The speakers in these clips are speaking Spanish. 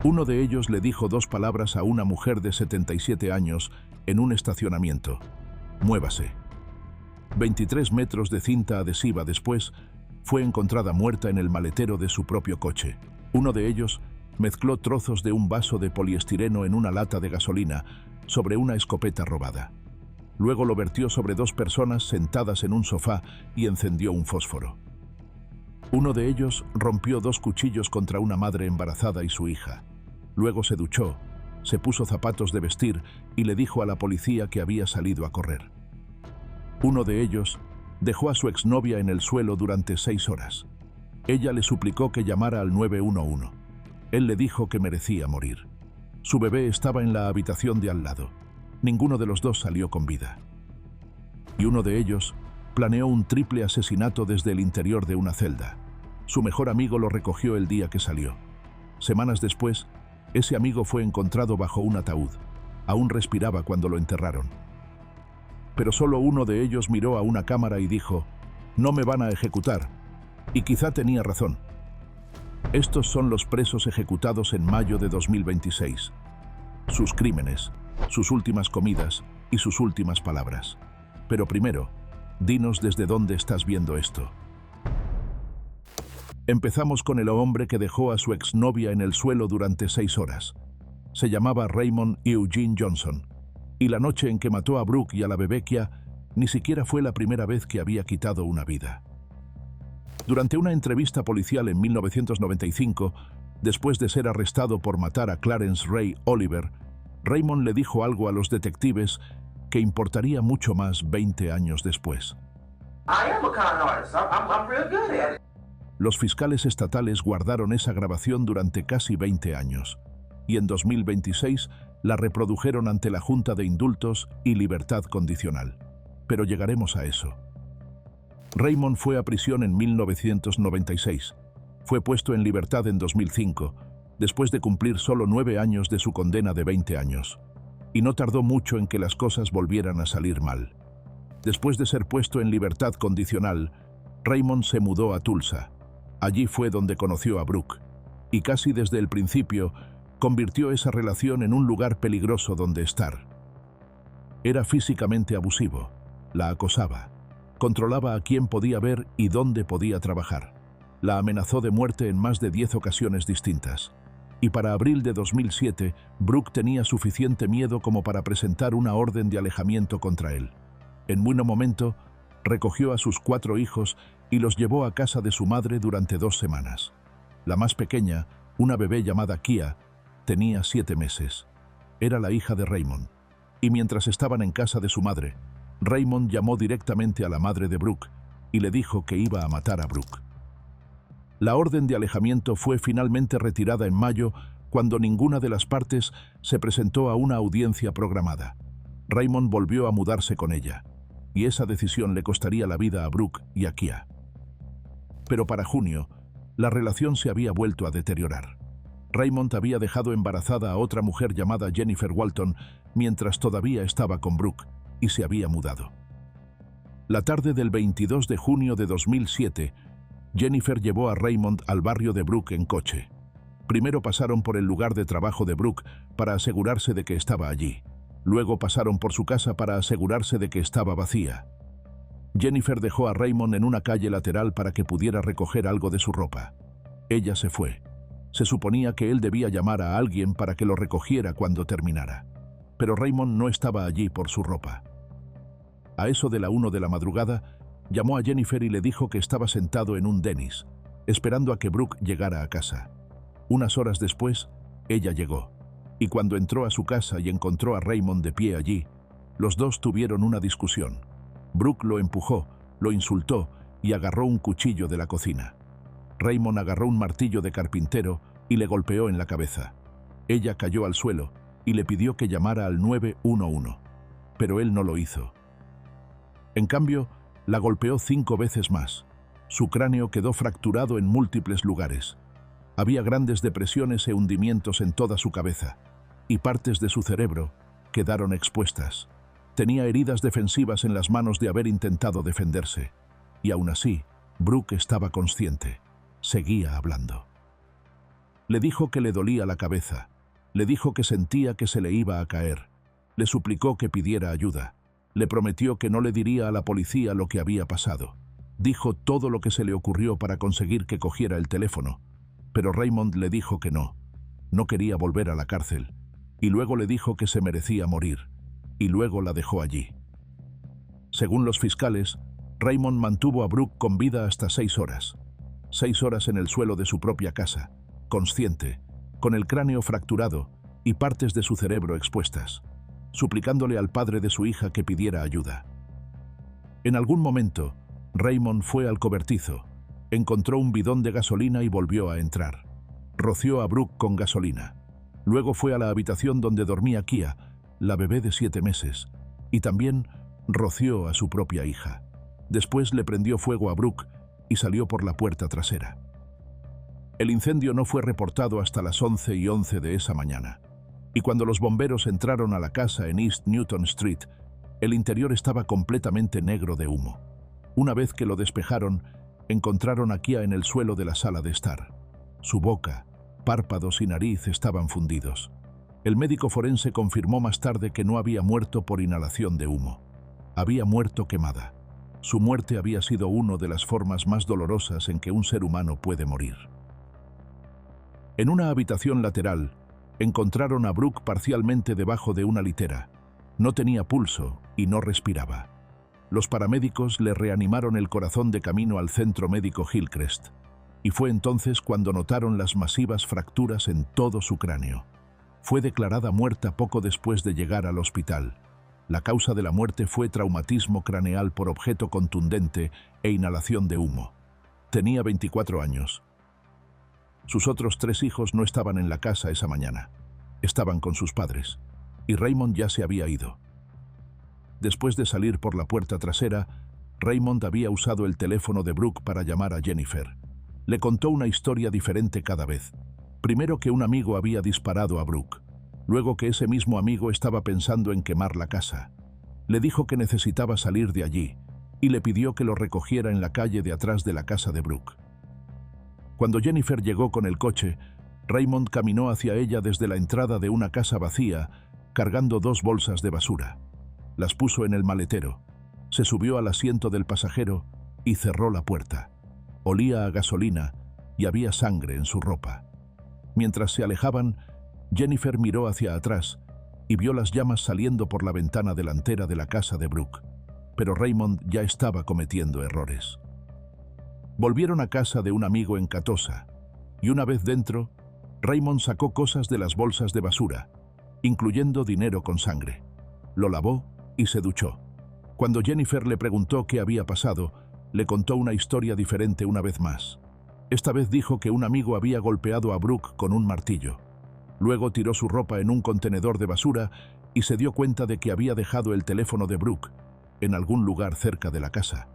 Uno de ellos le dijo dos palabras a una mujer de 77 años en un estacionamiento: muévase. 23 metros de cinta adhesiva después, fue encontrada muerta en el maletero de su propio coche. Uno de ellos mezcló trozos de un vaso de poliestireno en una lata de gasolina sobre una escopeta robada. Luego lo vertió sobre dos personas sentadas en un sofá y encendió un fósforo. Uno de ellos rompió dos cuchillos contra una madre embarazada y su hija. Luego se duchó, se puso zapatos de vestir y le dijo a la policía que había salido a correr. Uno de ellos dejó a su exnovia en el suelo durante 6 horas. Ella le suplicó que llamara al 911. Él le dijo que merecía morir. Su bebé estaba en la habitación de al lado. Ninguno de los dos salió con vida. Y uno de ellos planeó un triple asesinato desde el interior de una celda. Su mejor amigo lo recogió el día que salió. Semanas después, ese amigo fue encontrado bajo un ataúd. Aún respiraba cuando lo enterraron. Pero solo uno de ellos miró a una cámara y dijo: «No me van a ejecutar». Y quizá tenía razón. Estos son los presos ejecutados en mayo de 2026. Sus crímenes, sus últimas comidas y sus últimas palabras. Pero primero, dinos desde dónde estás viendo esto. Empezamos con el hombre que dejó a su exnovia en el suelo durante 6 horas. Se llamaba Raymond Eugene Johnson. Y la noche en que mató a Brooke y a la bebé Kia, ni siquiera fue la primera vez que había quitado una vida. Durante una entrevista policial en 1995, después de ser arrestado por matar a Clarence Ray Oliver, Raymond le dijo algo a los detectives que importaría mucho más 20 años después. Los fiscales estatales guardaron esa grabación durante casi 20 años, y en 2026 la reprodujeron ante la Junta de Indultos y Libertad Condicional. Pero llegaremos a eso. Raymond fue a prisión en 1996. Fue puesto en libertad en 2005, después de cumplir solo 9 años de su condena de 20 años. Y no tardó mucho en que las cosas volvieran a salir mal. Después de ser puesto en libertad condicional, Raymond se mudó a Tulsa. Allí fue donde conoció a Brooke. Y casi desde el principio, convirtió esa relación en un lugar peligroso donde estar. Era físicamente abusivo, la acosaba, controlaba a quién podía ver y dónde podía trabajar. La amenazó de muerte en más de 10 ocasiones distintas. Y para abril de 2007, Brooke tenía suficiente miedo como para presentar una orden de alejamiento contra él. En un momento, recogió a sus 4 hijos y los llevó a casa de su madre durante 2 semanas. La más pequeña, una bebé llamada Kia, tenía 7 meses. Era la hija de Raymond. Y mientras estaban en casa de su madre, Raymond llamó directamente a la madre de Brooke y le dijo que iba a matar a Brooke. La orden de alejamiento fue finalmente retirada en mayo cuando ninguna de las partes se presentó a una audiencia programada. Raymond volvió a mudarse con ella, y esa decisión le costaría la vida a Brooke y a Kia. Pero para junio, la relación se había vuelto a deteriorar. Raymond había dejado embarazada a otra mujer llamada Jennifer Walton mientras todavía estaba con Brooke y se había mudado. La tarde del 22 de junio de 2007, Jennifer llevó a Raymond al barrio de Brooke en coche. Primero pasaron por el lugar de trabajo de Brooke para asegurarse de que estaba allí. Luego pasaron por su casa para asegurarse de que estaba vacía. Jennifer dejó a Raymond en una calle lateral para que pudiera recoger algo de su ropa. Ella se fue. Se suponía que él debía llamar a alguien para que lo recogiera cuando terminara. Pero Raymond no estaba allí por su ropa. A eso de la 1 de la madrugada, llamó a Jennifer y le dijo que estaba sentado en un Denny's, esperando a que Brooke llegara a casa. Unas horas después, ella llegó. Y cuando entró a su casa y encontró a Raymond de pie allí, los dos tuvieron una discusión. Brooke lo empujó, lo insultó y agarró un cuchillo de la cocina. Raymond agarró un martillo de carpintero y le golpeó en la cabeza. Ella cayó al suelo y le pidió que llamara al 911, pero él no lo hizo. En cambio, la golpeó 5 veces más. Su cráneo quedó fracturado en múltiples lugares. Había grandes depresiones e hundimientos en toda su cabeza, y partes de su cerebro quedaron expuestas. Tenía heridas defensivas en las manos de haber intentado defenderse, y aún así, Brooke estaba consciente. Seguía hablando. Le dijo que le dolía la cabeza. Le dijo que sentía que se le iba a caer. Le suplicó que pidiera ayuda. Le prometió que no le diría a la policía lo que había pasado. Dijo todo lo que se le ocurrió para conseguir que cogiera el teléfono. Pero Raymond le dijo que no. No quería volver a la cárcel. Y luego le dijo que se merecía morir. Y luego la dejó allí. Según los fiscales, Raymond mantuvo a Brooke con vida hasta 6 horas. 6 horas en el suelo de su propia casa, consciente, con el cráneo fracturado y partes de su cerebro expuestas, suplicándole al padre de su hija que pidiera ayuda. En algún momento, Raymond fue al cobertizo, encontró un bidón de gasolina y volvió a entrar. Roció a Brooke con gasolina. Luego fue a la habitación donde dormía Kia, la bebé de 7 meses, y también roció a su propia hija. Después le prendió fuego a Brooke y salió por la puerta trasera. El incendio no fue reportado hasta las 11:11 de esa mañana, y cuando los bomberos entraron a la casa en East Newton Street, el interior estaba completamente negro de humo. Una vez que lo despejaron, encontraron a Kia en el suelo de la sala de estar. Su boca, párpados y nariz estaban fundidos. El médico forense confirmó más tarde que no había muerto por inhalación de humo. Había muerto quemada. Su muerte había sido una de las formas más dolorosas en que un ser humano puede morir. En una habitación lateral, encontraron a Brooke parcialmente debajo de una litera. No tenía pulso y no respiraba. Los paramédicos le reanimaron el corazón de camino al centro médico Hillcrest, y fue entonces cuando notaron las masivas fracturas en todo su cráneo. Fue declarada muerta poco después de llegar al hospital. La causa de la muerte fue traumatismo craneal por objeto contundente e inhalación de humo. Tenía 24 años. Sus otros 3 hijos no estaban en la casa esa mañana. Estaban con sus padres, y Raymond ya se había ido. Después de salir por la puerta trasera, Raymond había usado el teléfono de Brooke para llamar a Jennifer. Le contó una historia diferente cada vez. Primero que un amigo había disparado a Brooke. Luego que ese mismo amigo estaba pensando en quemar la casa. Le dijo que necesitaba salir de allí y le pidió que lo recogiera en la calle de atrás de la casa de Brooke. Cuando Jennifer llegó con el coche, Raymond caminó hacia ella desde la entrada de una casa vacía, cargando 2 bolsas de basura. Las puso en el maletero, se subió al asiento del pasajero y cerró la puerta. Olía a gasolina y había sangre en su ropa. Mientras se alejaban, Jennifer miró hacia atrás y vio las llamas saliendo por la ventana delantera de la casa de Brooke. Pero Raymond ya estaba cometiendo errores. Volvieron a casa de un amigo en Catosa, y una vez dentro, Raymond sacó cosas de las bolsas de basura, incluyendo dinero con sangre. Lo lavó y se duchó. Cuando Jennifer le preguntó qué había pasado, le contó una historia diferente una vez más. Esta vez dijo que un amigo había golpeado a Brooke con un martillo. Luego tiró su ropa en un contenedor de basura y se dio cuenta de que había dejado el teléfono de Brooke en algún lugar cerca de la casa,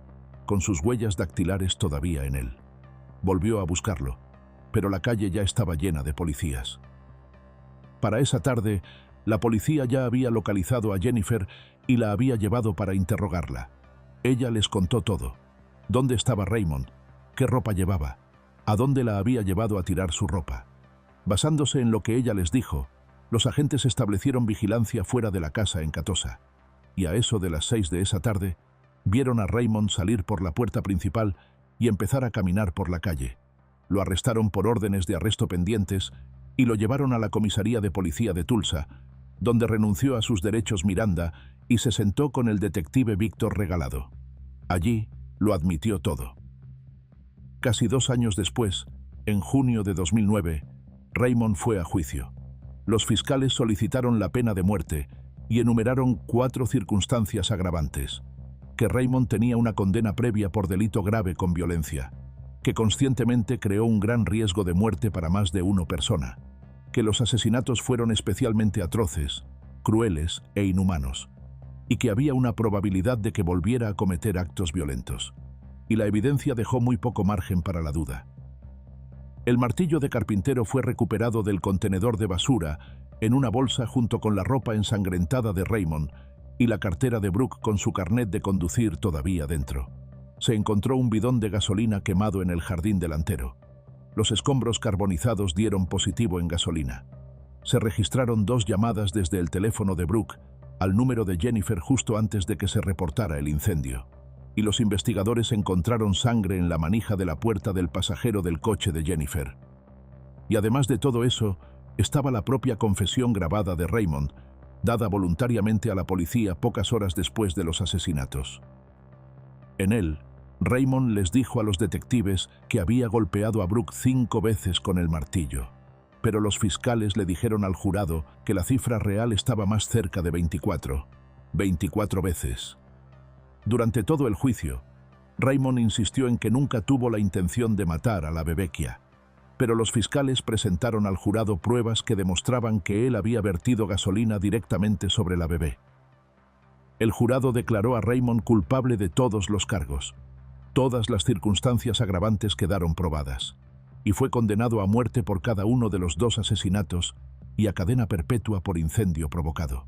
con sus huellas dactilares todavía en él. Volvió a buscarlo, pero la calle ya estaba llena de policías. Para esa tarde, la policía ya había localizado a Jennifer y la había llevado para interrogarla. Ella les contó todo. ¿Dónde estaba Raymond? ¿Qué ropa llevaba? ¿A dónde la había llevado a tirar su ropa? Basándose en lo que ella les dijo, los agentes establecieron vigilancia fuera de la casa en Catosa, y a eso de las 6 de esa tarde, vieron a Raymond salir por la puerta principal y empezar a caminar por la calle. Lo arrestaron por órdenes de arresto pendientes y lo llevaron a la comisaría de policía de Tulsa, donde renunció a sus derechos Miranda y se sentó con el detective Víctor Regalado. Allí lo admitió todo. Casi 2 años después, en junio de 2009, Raymond fue a juicio. Los fiscales solicitaron la pena de muerte y enumeraron 4 circunstancias agravantes: que Raymond tenía una condena previa por delito grave con violencia, que conscientemente creó un gran riesgo de muerte para más de una persona, que los asesinatos fueron especialmente atroces, crueles e inhumanos, y que había una probabilidad de que volviera a cometer actos violentos. Y la evidencia dejó muy poco margen para la duda. El martillo de carpintero fue recuperado del contenedor de basura en una bolsa junto con la ropa ensangrentada de Raymond y la cartera de Brooke con su carnet de conducir todavía dentro. Se encontró un bidón de gasolina quemado en el jardín delantero. Los escombros carbonizados dieron positivo en gasolina. Se registraron 2 llamadas desde el teléfono de Brooke al número de Jennifer justo antes de que se reportara el incendio, y los investigadores encontraron sangre en la manija de la puerta del pasajero del coche de Jennifer. Y además de todo eso, estaba la propia confesión grabada de Raymond, dada voluntariamente a la policía pocas horas después de los asesinatos. En él, Raymond les dijo a los detectives que había golpeado a Brooke 5 veces con el martillo, pero los fiscales le dijeron al jurado que la cifra real estaba más cerca de 24 veces. Durante todo el juicio, Raymond insistió en que nunca tuvo la intención de matar a la bebequia, pero los fiscales presentaron al jurado pruebas que demostraban que él había vertido gasolina directamente sobre la bebé. El jurado declaró a Raymond culpable de todos los cargos. Todas las circunstancias agravantes quedaron probadas, y fue condenado a muerte por cada uno de los 2 asesinatos y a cadena perpetua por incendio provocado.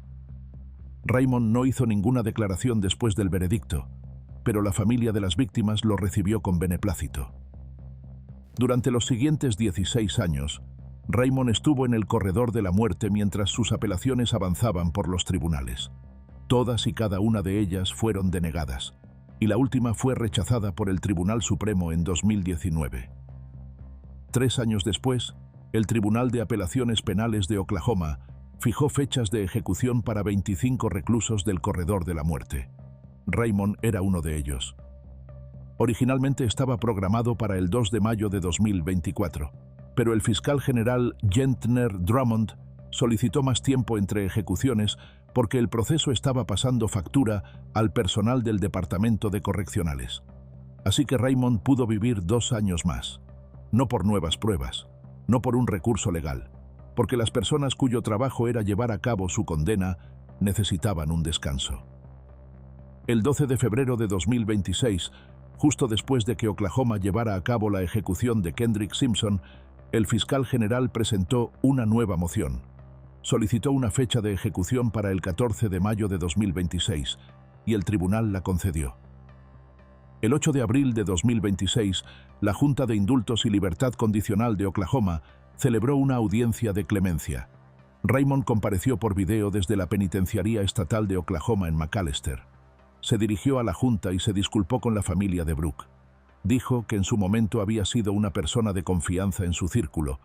Raymond no hizo ninguna declaración después del veredicto, pero la familia de las víctimas lo recibió con beneplácito. Durante los siguientes 16 años, Raymond estuvo en el corredor de la muerte mientras sus apelaciones avanzaban por los tribunales. Todas y cada una de ellas fueron denegadas, y la última fue rechazada por el Tribunal Supremo en 2019. 3 años después, el Tribunal de Apelaciones Penales de Oklahoma fijó fechas de ejecución para 25 reclusos del corredor de la muerte. Raymond era uno de ellos. Originalmente estaba programado para el 2 de mayo de 2024, pero el fiscal general Gentner Drummond solicitó más tiempo entre ejecuciones porque el proceso estaba pasando factura al personal del Departamento de Correccionales. Así que Raymond pudo vivir 2 años más, no por nuevas pruebas, no por un recurso legal, porque las personas cuyo trabajo era llevar a cabo su condena necesitaban un descanso. El 12 de febrero de 2026, justo después de que Oklahoma llevara a cabo la ejecución de Kendrick Simpson, el fiscal general presentó una nueva moción. Solicitó una fecha de ejecución para el 14 de mayo de 2026, y el tribunal la concedió. El 8 de abril de 2026, la Junta de Indultos y Libertad Condicional de Oklahoma celebró una audiencia de clemencia. Raymond compareció por video desde la Penitenciaría Estatal de Oklahoma en McAlester. Se dirigió a la Junta y se disculpó con la familia de Brooke. Dijo que en su momento había sido una persona de confianza en su círculo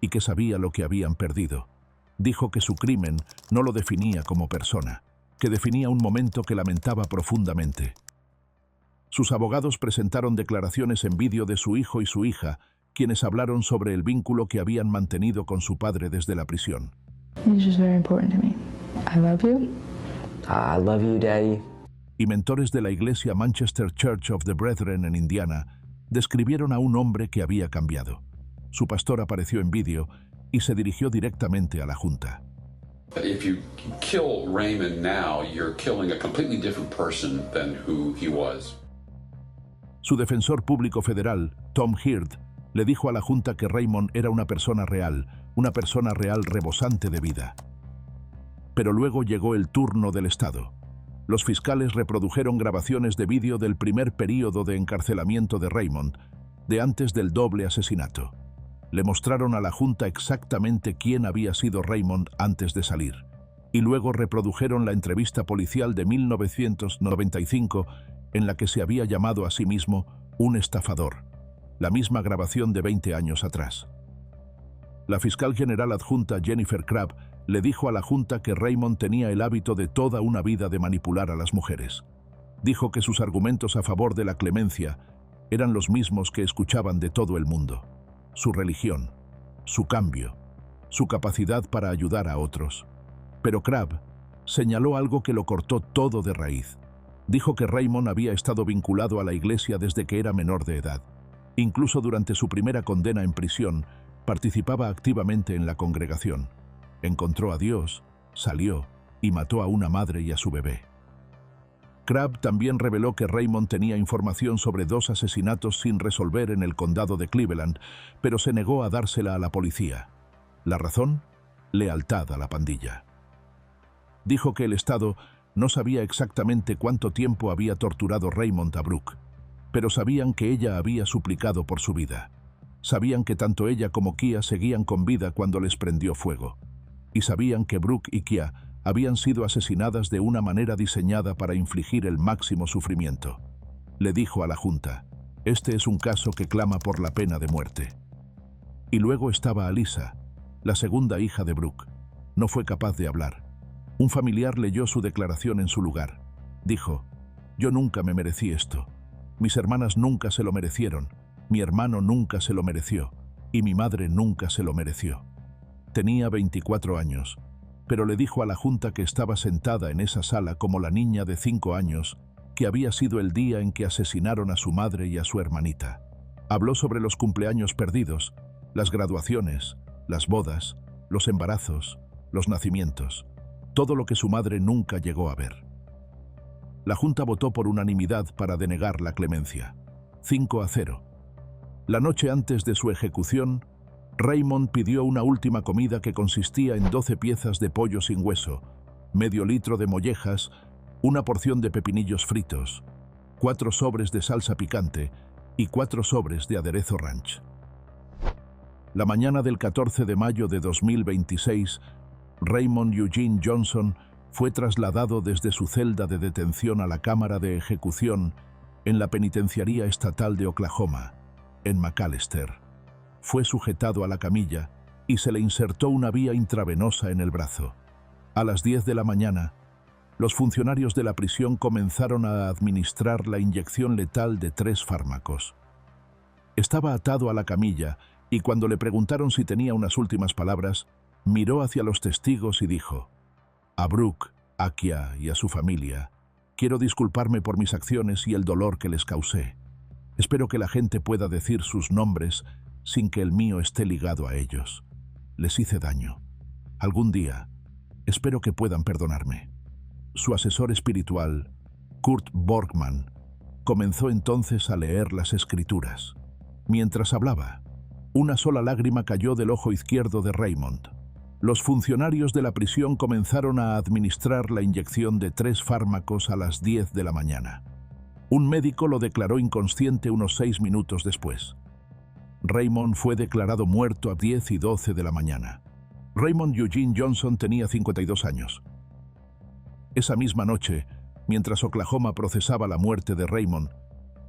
y que sabía lo que habían perdido. Dijo que su crimen no lo definía como persona, que definía un momento que lamentaba profundamente. Sus abogados presentaron declaraciones en vídeo de su hijo y su hija, quienes hablaron sobre el vínculo que habían mantenido con su padre desde la prisión. He's just very important to me. I love you. I love you, Daddy. Y mentores de la iglesia Manchester Church of the Brethren en Indiana describieron a un hombre que había cambiado. Su pastor apareció en vídeo y se dirigió directamente a la Junta. If you kill Raymond now, you're killing a completely different person than who he was. Su defensor público federal, Tom Heard, le dijo a la Junta que Raymond era una persona real rebosante de vida. Pero luego llegó el turno del Estado. Los fiscales reprodujeron grabaciones de vídeo del primer período de encarcelamiento de Raymond, de antes del doble asesinato. Le mostraron a la Junta exactamente quién había sido Raymond antes de salir, y luego reprodujeron la entrevista policial de 1995 en la que se había llamado a sí mismo un estafador, la misma grabación de 20 años atrás. La fiscal general adjunta Jennifer Crabb le dijo a la Junta que Raymond tenía el hábito de toda una vida de manipular a las mujeres. Dijo que sus argumentos a favor de la clemencia eran los mismos que escuchaban de todo el mundo: su religión, su cambio, su capacidad para ayudar a otros. Pero Crabb señaló algo que lo cortó todo de raíz. Dijo que Raymond había estado vinculado a la iglesia desde que era menor de edad. Incluso durante su primera condena en prisión, participaba activamente en la congregación. Encontró a Dios, salió y mató a una madre y a su bebé. Crabb también reveló que Raymond tenía información sobre 2 asesinatos sin resolver en el condado de Cleveland, pero se negó a dársela a la policía. ¿La razón? Lealtad a la pandilla. Dijo que el Estado no sabía exactamente cuánto tiempo había torturado Raymond a Brooke, pero sabían que ella había suplicado por su vida. Sabían que tanto ella como Kia seguían con vida cuando les prendió fuego. Y sabían que Brooke y Kia habían sido asesinadas de una manera diseñada para infligir el máximo sufrimiento. Le dijo a la Junta: «Este es un caso que clama por la pena de muerte». Y luego estaba Alyssa, la segunda hija de Brooke. No fue capaz de hablar. Un familiar leyó su declaración en su lugar. Dijo: «Yo nunca me merecí esto. Mis hermanas nunca se lo merecieron. Mi hermano nunca se lo mereció. Y mi madre nunca se lo mereció». Tenía 24 años, pero le dijo a la Junta que estaba sentada en esa sala como la niña de 5 años, que había sido el día en que asesinaron a su madre y a su hermanita. Habló sobre los cumpleaños perdidos, las graduaciones, las bodas, los embarazos, los nacimientos, todo lo que su madre nunca llegó a ver. La Junta votó por unanimidad para denegar la clemencia. 5-0. La noche antes de su ejecución, Raymond pidió una última comida que consistía en 12 piezas de pollo sin hueso, medio litro de mollejas, una porción de pepinillos fritos, 4 sobres de salsa picante y 4 sobres de aderezo ranch. La mañana del 14 de mayo de 2026, Raymond Eugene Johnson fue trasladado desde su celda de detención a la cámara de ejecución en la Penitenciaría Estatal de Oklahoma, en McAlester. Fue sujetado a la camilla y se le insertó una vía intravenosa en el brazo. A las 10 de la mañana, los funcionarios de la prisión comenzaron a administrar la inyección letal de 3 fármacos. Estaba atado a la camilla y cuando le preguntaron si tenía unas últimas palabras, miró hacia los testigos y dijo: «A Brooke, a Kia y a su familia, quiero disculparme por mis acciones y el dolor que les causé. Espero que la gente pueda decir sus nombres sin que el mío esté ligado a ellos. Les hice daño. Algún día, espero que puedan perdonarme». Su asesor espiritual, Kurt Borgman, comenzó entonces a leer las escrituras. Mientras hablaba, una sola lágrima cayó del ojo izquierdo de Raymond. Los funcionarios de la prisión comenzaron a administrar la inyección de 3 fármacos a las 10 de la mañana. Un médico lo declaró inconsciente unos 6 minutos después. Raymond fue declarado muerto a 10 y 12 de la mañana. Raymond Eugene Johnson tenía 52 años. Esa misma noche, mientras Oklahoma procesaba la muerte de Raymond,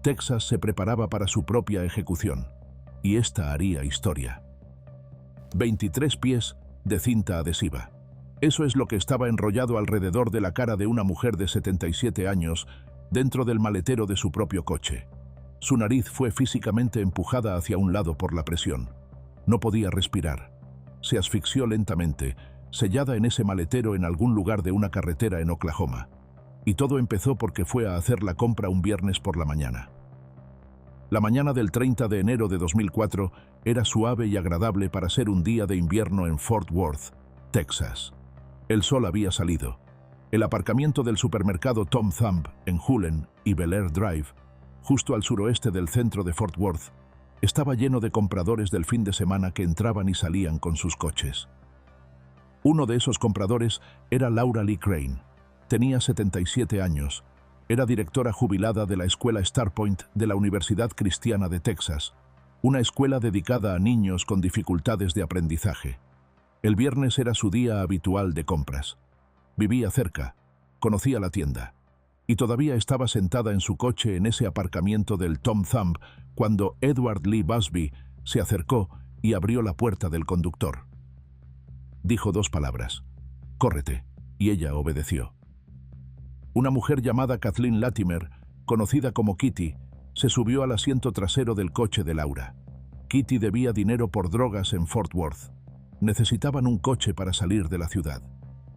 Texas se preparaba para su propia ejecución. Y esta haría historia. 23 pies de cinta adhesiva. Eso es lo que estaba enrollado alrededor de la cara de una mujer de 77 años dentro del maletero de su propio coche. Su nariz fue físicamente empujada hacia un lado por la presión. No podía respirar. Se asfixió lentamente, sellada en ese maletero en algún lugar de una carretera en Oklahoma. Y todo empezó porque fue a hacer la compra un viernes por la mañana. La mañana del 30 de enero de 2004 era suave y agradable para ser un día de invierno en Fort Worth, Texas. El sol había salido. El aparcamiento del supermercado Tom Thumb en Hulen y Bel Air Drive, justo al suroeste del centro de Fort Worth, estaba lleno de compradores del fin de semana que entraban y salían con sus coches. Uno de esos compradores era Laura Lee Crane. Tenía 77 años. Era directora jubilada de la escuela Starpoint de la Universidad Cristiana de Texas, una escuela dedicada a niños con dificultades de aprendizaje. El viernes era su día habitual de compras. Vivía cerca, conocía la tienda, y todavía estaba sentada en su coche en ese aparcamiento del Tom Thumb cuando Edward Lee Busby se acercó y abrió la puerta del conductor. Dijo 2 palabras: «Córrete», y ella obedeció. Una mujer llamada Kathleen Latimer, conocida como Kitty, se subió al asiento trasero del coche de Laura. Kitty debía dinero por drogas en Fort Worth. Necesitaban un coche para salir de la ciudad.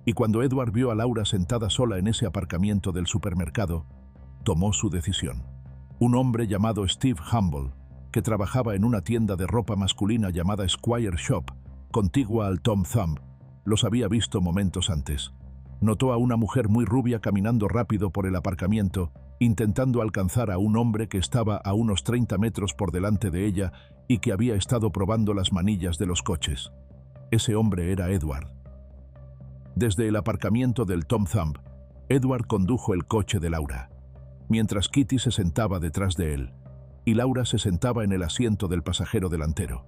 Y cuando Edward vio a Laura sentada sola en ese aparcamiento del supermercado, tomó su decisión. Un hombre llamado Steve Humble, que trabajaba en una tienda de ropa masculina llamada Squire Shop, contigua al Tom Thumb, los había visto momentos antes. Notó a una mujer muy rubia caminando rápido por el aparcamiento, intentando alcanzar a un hombre que estaba a unos 30 metros por delante de ella y que había estado probando las manillas de los coches. Ese hombre era Edward. Desde el aparcamiento del Tom Thumb, Edward condujo el coche de Laura, mientras Kitty se sentaba detrás de él, y Laura se sentaba en el asiento del pasajero delantero.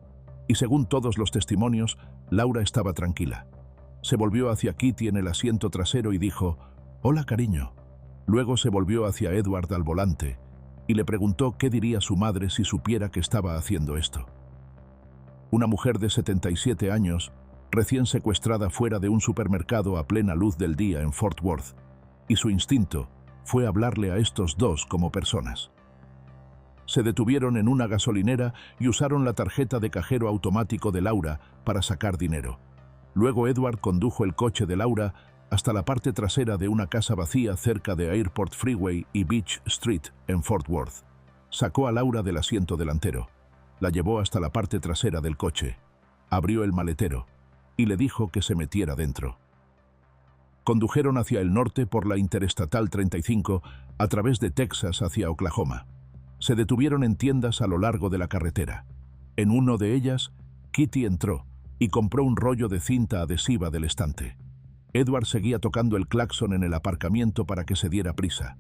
Y según todos los testimonios, Laura estaba tranquila. Se volvió hacia Kitty en el asiento trasero y dijo, «Hola, cariño». Luego se volvió hacia Edward al volante y le preguntó qué diría su madre si supiera que estaba haciendo esto. Una mujer de 77 años, recién secuestrada fuera de un supermercado a plena luz del día en Fort Worth, y su instinto fue hablarle a estos dos como personas. Se detuvieron en una gasolinera y usaron la tarjeta de cajero automático de Laura para sacar dinero. Luego Edward condujo el coche de Laura hasta la parte trasera de una casa vacía cerca de Airport Freeway y Beach Street en Fort Worth. Sacó a Laura del asiento delantero, la llevó hasta la parte trasera del coche, abrió el maletero y le dijo que se metiera dentro. Condujeron hacia el norte por la Interestatal 35 a través de Texas hacia Oklahoma. Se detuvieron en tiendas a lo largo de la carretera. En uno de ellas, Kitty entró y compró un rollo de cinta adhesiva del estante. Edward seguía tocando el claxon en el aparcamiento para que se diera prisa.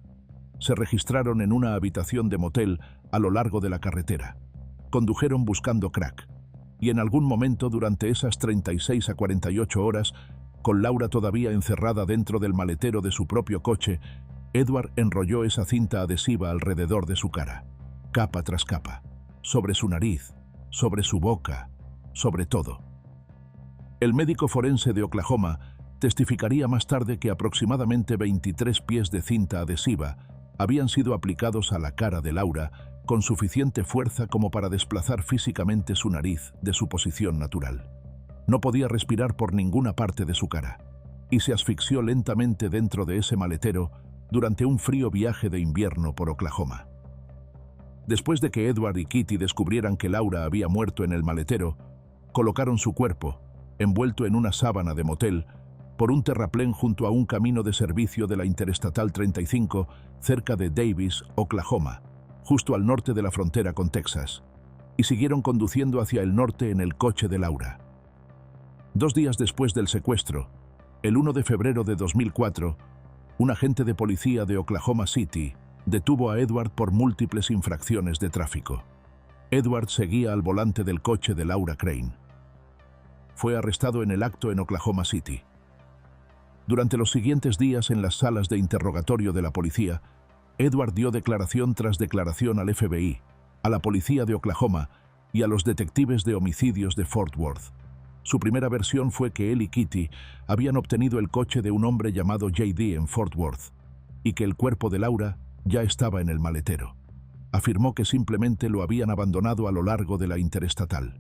Se registraron en una habitación de motel a lo largo de la carretera. Condujeron buscando crack. Y en algún momento durante esas 36 a 48 horas, con Laura todavía encerrada dentro del maletero de su propio coche, Edward enrolló esa cinta adhesiva alrededor de su cara, capa tras capa, sobre su nariz, sobre su boca, sobre todo. El médico forense de Oklahoma testificaría más tarde que aproximadamente 23 pies de cinta adhesiva habían sido aplicados a la cara de Laura con suficiente fuerza como para desplazar físicamente su nariz de su posición natural. No podía respirar por ninguna parte de su cara y se asfixió lentamente dentro de ese maletero durante un frío viaje de invierno por Oklahoma. Después de que Edward y Kitty descubrieran que Laura había muerto en el maletero, colocaron su cuerpo, envuelto en una sábana de motel, por un terraplén junto a un camino de servicio de la Interestatal 35 cerca de Davis, Oklahoma, justo al norte de la frontera con Texas, y siguieron conduciendo hacia el norte en el coche de Laura. 2 días después del secuestro, el 1 de febrero de 2004, un agente de policía de Oklahoma City detuvo a Edward por múltiples infracciones de tráfico. Edward seguía al volante del coche de Laura Crane. Fue arrestado en el acto en Oklahoma City. Durante los siguientes días en las salas de interrogatorio de la policía, Edward dio declaración tras declaración al FBI, a la policía de Oklahoma y a los detectives de homicidios de Fort Worth. Su primera versión fue que él y Kitty habían obtenido el coche de un hombre llamado J.D. en Fort Worth y que el cuerpo de Laura ya estaba en el maletero. Afirmó que simplemente lo habían abandonado a lo largo de la interestatal.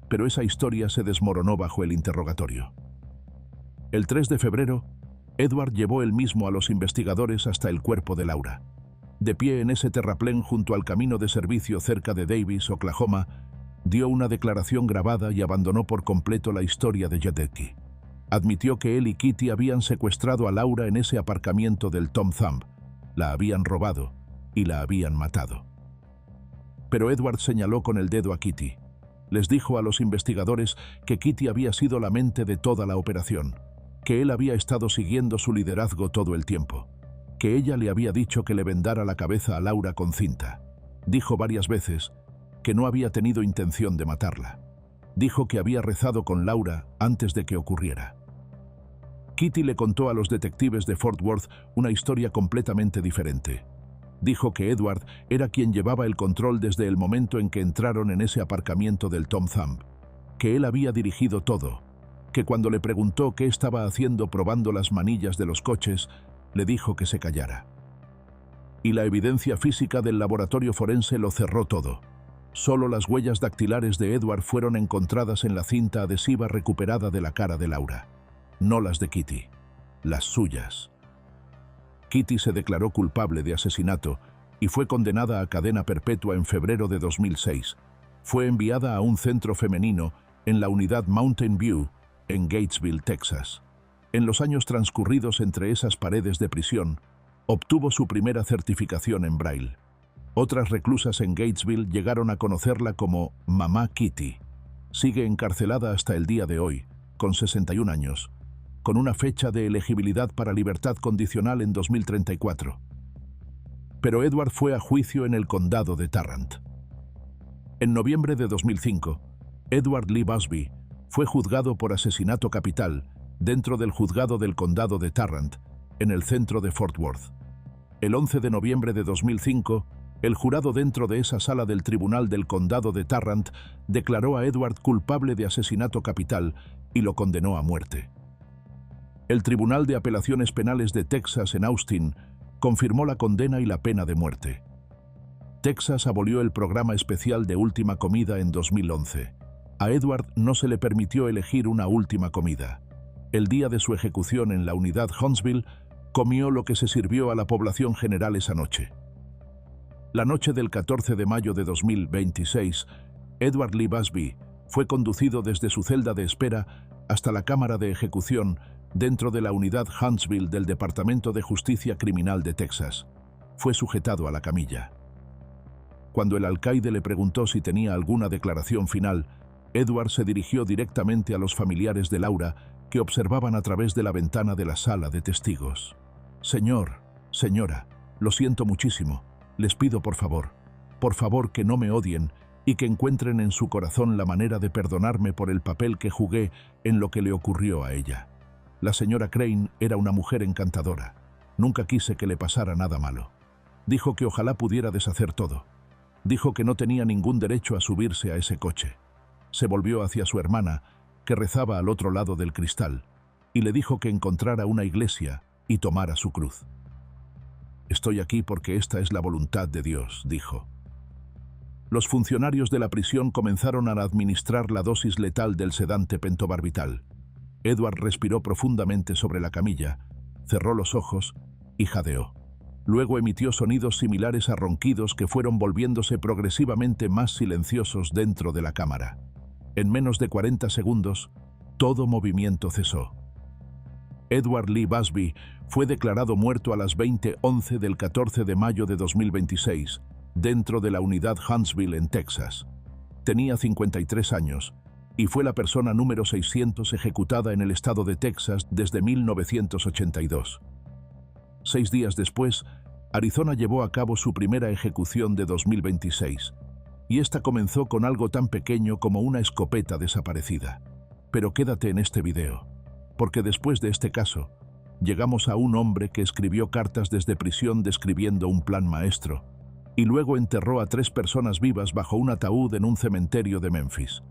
Pero esa historia se desmoronó bajo el interrogatorio. El 3 de febrero, Edward llevó él mismo a los investigadores hasta el cuerpo de Laura. De pie en ese terraplén junto al camino de servicio cerca de Davis, Oklahoma, dio una declaración grabada y abandonó por completo la historia de Jedecki. Admitió que él y Kitty habían secuestrado a Laura en ese aparcamiento del Tom Thumb, la habían robado y la habían matado. Pero Edward señaló con el dedo a Kitty. Les dijo a los investigadores que Kitty había sido la mente de toda la operación, que él había estado siguiendo su liderazgo todo el tiempo, que ella le había dicho que le vendara la cabeza a Laura con cinta. Dijo varias veces que no había tenido intención de matarla. Dijo que había rezado con Laura antes de que ocurriera. Kitty le contó a los detectives de Fort Worth una historia completamente diferente. Dijo que Edward era quien llevaba el control desde el momento en que entraron en ese aparcamiento del Tom Thumb, que él había dirigido todo, que cuando le preguntó qué estaba haciendo probando las manillas de los coches, le dijo que se callara. Y la evidencia física del laboratorio forense lo cerró todo. Solo las huellas dactilares de Edward fueron encontradas en la cinta adhesiva recuperada de la cara de Laura. No las de Kitty, las suyas. Kitty se declaró culpable de asesinato y fue condenada a cadena perpetua en febrero de 2006. Fue enviada a un centro femenino en la unidad Mountain View, en Gatesville, Texas. En los años transcurridos entre esas paredes de prisión, obtuvo su primera certificación en Braille. Otras reclusas en Gatesville llegaron a conocerla como Mamá Kitty. Sigue encarcelada hasta el día de hoy, con 61 años, con una fecha de elegibilidad para libertad condicional en 2034. pero Edward fue a juicio en el condado de Tarrant. En noviembre de 2005, Edward Lee Busby fue juzgado por asesinato capital dentro del juzgado del condado de Tarrant, en el centro de Fort Worth. El 11 de noviembre de 2005, el jurado dentro de esa sala del tribunal del condado de Tarrant declaró a Edward culpable de asesinato capital y lo condenó a muerte. El Tribunal de Apelaciones Penales de Texas en Austin confirmó la condena y la pena de muerte. Texas abolió el programa especial de última comida en 2011. A Edward no se le permitió elegir una última comida. El día de su ejecución en la unidad Huntsville, comió lo que se sirvió a la población general esa noche. La noche del 14 de mayo de 2026, Edward Lee Busby fue conducido desde su celda de espera hasta la cámara de ejecución dentro de la unidad Huntsville del Departamento de Justicia Criminal de Texas. Fue sujetado a la camilla. Cuando el alcaide le preguntó si tenía alguna declaración final, Edward se dirigió directamente a los familiares de Laura, que observaban a través de la ventana de la sala de testigos. «Señor, señora, lo siento muchísimo. Les pido por favor que no me odien y que encuentren en su corazón la manera de perdonarme por el papel que jugué en lo que le ocurrió a ella. La señora Crane era una mujer encantadora. Nunca quise que le pasara nada malo. Dijo que ojalá pudiera deshacer todo. Dijo que no tenía ningún derecho a subirse a ese coche. Se volvió hacia su hermana, que rezaba al otro lado del cristal, y le dijo que encontrara una iglesia y tomara su cruz. «Estoy aquí porque esta es la voluntad de Dios», dijo. Los funcionarios de la prisión comenzaron a administrar la dosis letal del sedante pentobarbital. Edward respiró profundamente sobre la camilla, cerró los ojos y jadeó. Luego emitió sonidos similares a ronquidos que fueron volviéndose progresivamente más silenciosos dentro de la cámara. En menos de 40 segundos, todo movimiento cesó. Edward Lee Busby fue declarado muerto a las 20:11 del 14 de mayo de 2026, dentro de la unidad Huntsville en Texas. Tenía 53 años y fue la persona número 600 ejecutada en el estado de Texas desde 1982. 6 días después, Arizona llevó a cabo su primera ejecución de 2026, y esta comenzó con algo tan pequeño como una escopeta desaparecida. Pero quédate en este video, porque después de este caso, llegamos a un hombre que escribió cartas desde prisión describiendo un plan maestro, y luego enterró a 3 personas vivas bajo un ataúd en un cementerio de Memphis.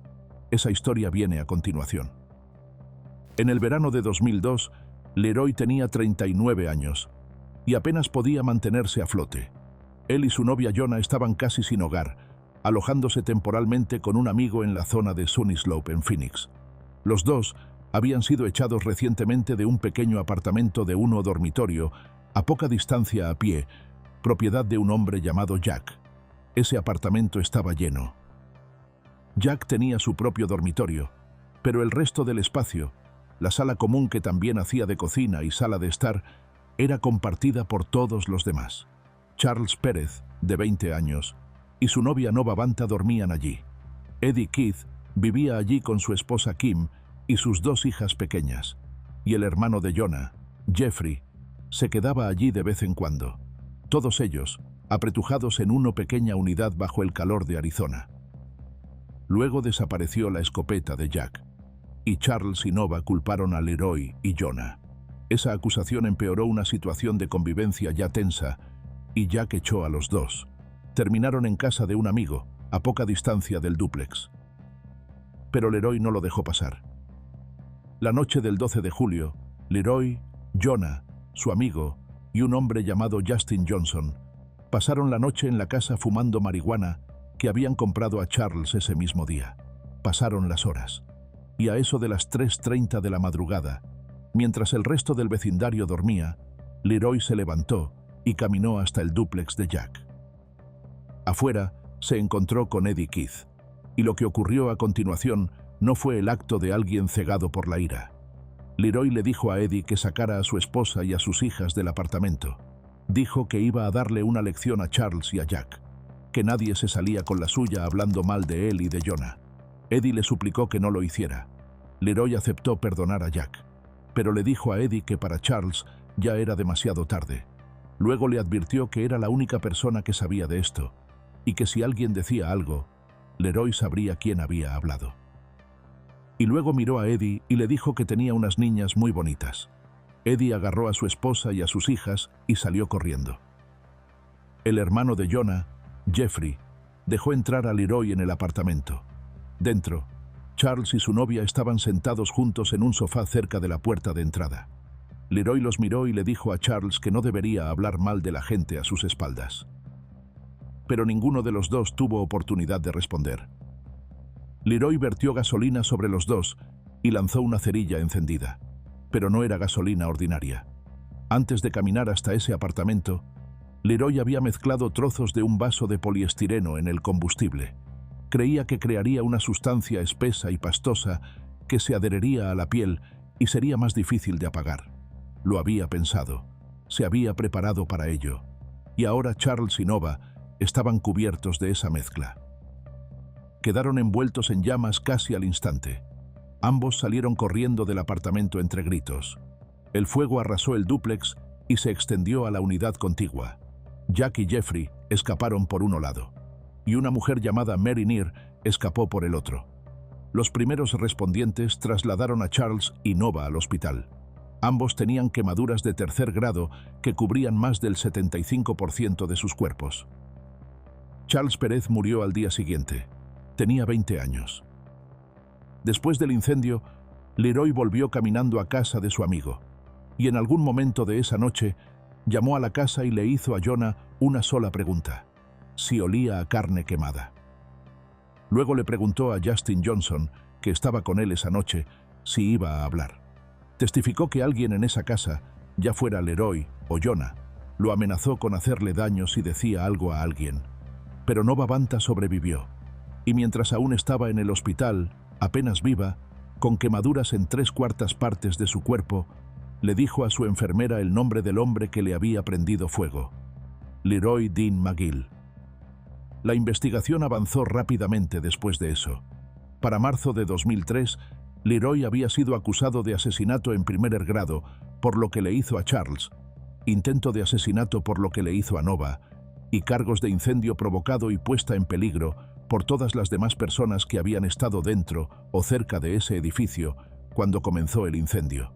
Esa historia viene a continuación. En el verano de 2002, Leroy tenía 39 años, y apenas podía mantenerse a flote. Él y su novia Jonah estaban casi sin hogar, alojándose temporalmente con un amigo en la zona de Sunny Slope en Phoenix. Los dos habían sido echados recientemente de un pequeño apartamento de 1 dormitorio a poca distancia a pie, propiedad de un hombre llamado Jack. Ese apartamento estaba lleno. Jack tenía su propio dormitorio, pero el resto del espacio, la sala común que también hacía de cocina y sala de estar, era compartida por todos los demás. Charles Pérez, de 20 años, y su novia Nova Banta dormían allí. Eddie Keith vivía allí con su esposa Kim y sus 2 hijas pequeñas, y el hermano de Jonah, Jeffrey, se quedaba allí de vez en cuando. Todos ellos, apretujados en una pequeña unidad bajo el calor de Arizona. Luego desapareció la escopeta de Jack, y Charles y Nova culparon a Leroy y Jonah. Esa acusación empeoró una situación de convivencia ya tensa, y Jack echó a los 2. Terminaron en casa de un amigo, a poca distancia del dúplex. Pero Leroy no lo dejó pasar. La noche del 12 de julio, Leroy, Jonah, su amigo y un hombre llamado Justin Johnson pasaron la noche en la casa fumando marihuana que habían comprado a Charles ese mismo día. Pasaron las horas, y a eso de las 3:30 de la madrugada, mientras el resto del vecindario dormía, Leroy se levantó y caminó hasta el dúplex de Jack. Afuera se encontró con Eddie Keith, y lo que ocurrió a continuación no fue el acto de alguien cegado por la ira. Leroy le dijo a Eddie que sacara a su esposa y a sus hijas del apartamento. Dijo que iba a darle una lección a Charles y a Jack, que nadie se salía con la suya hablando mal de él y de Jonah. Eddie le suplicó que no lo hiciera. Leroy aceptó perdonar a Jack, pero le dijo a Eddie que para Charles ya era demasiado tarde. Luego le advirtió que era la única persona que sabía de esto, y que si alguien decía algo, Leroy sabría quién había hablado. Y luego miró a Eddie y le dijo que tenía unas niñas muy bonitas. Eddie agarró a su esposa y a sus hijas y salió corriendo. El hermano de Jonah, Jeffrey, dejó entrar a Leroy en el apartamento. Dentro, Charles y su novia estaban sentados juntos en un sofá cerca de la puerta de entrada. Leroy los miró y le dijo a Charles que no debería hablar mal de la gente a sus espaldas. Pero ninguno de los dos tuvo oportunidad de responder. Leroy vertió gasolina sobre los dos y lanzó una cerilla encendida, pero no era gasolina ordinaria. Antes de caminar hasta ese apartamento, Leroy había mezclado trozos de un vaso de poliestireno en el combustible. Creía que crearía una sustancia espesa y pastosa que se adheriría a la piel y sería más difícil de apagar. Lo había pensado, se había preparado para ello, y ahora Charles y Nova estaban cubiertos de esa mezcla. Quedaron envueltos en llamas casi al instante. Ambos salieron corriendo del apartamento entre gritos. El fuego arrasó el dúplex y se extendió a la unidad contigua. Jack y Jeffrey escaparon por un lado, y una mujer llamada Mary Neer escapó por el otro. Los primeros respondientes trasladaron a Charles y Nova al hospital. Ambos tenían quemaduras de tercer grado que cubrían más del 75% de sus cuerpos. Charles Pérez murió al día siguiente. Tenía 20 años. Después del incendio, Leroy volvió caminando a casa de su amigo, y en algún momento de esa noche llamó a la casa y le hizo a Jonah una sola pregunta: si olía a carne quemada. Luego le preguntó a Justin Johnson, que estaba con él esa noche, si iba a hablar. Testificó que alguien en esa casa, ya fuera Leroy o Jonah, lo amenazó con hacerle daño si decía algo a alguien. Pero Nova Banta sobrevivió, y mientras aún estaba en el hospital, apenas viva, con quemaduras en 3/4 partes de su cuerpo, le dijo a su enfermera el nombre del hombre que le había prendido fuego: Leroy Dean McGill. La investigación avanzó rápidamente después de eso. Para marzo de 2003, Leroy había sido acusado de asesinato en primer grado por lo que le hizo a Charles, intento de asesinato por lo que le hizo a Nova, y cargos de incendio provocado y puesta en peligro por todas las demás personas que habían estado dentro o cerca de ese edificio cuando comenzó el incendio.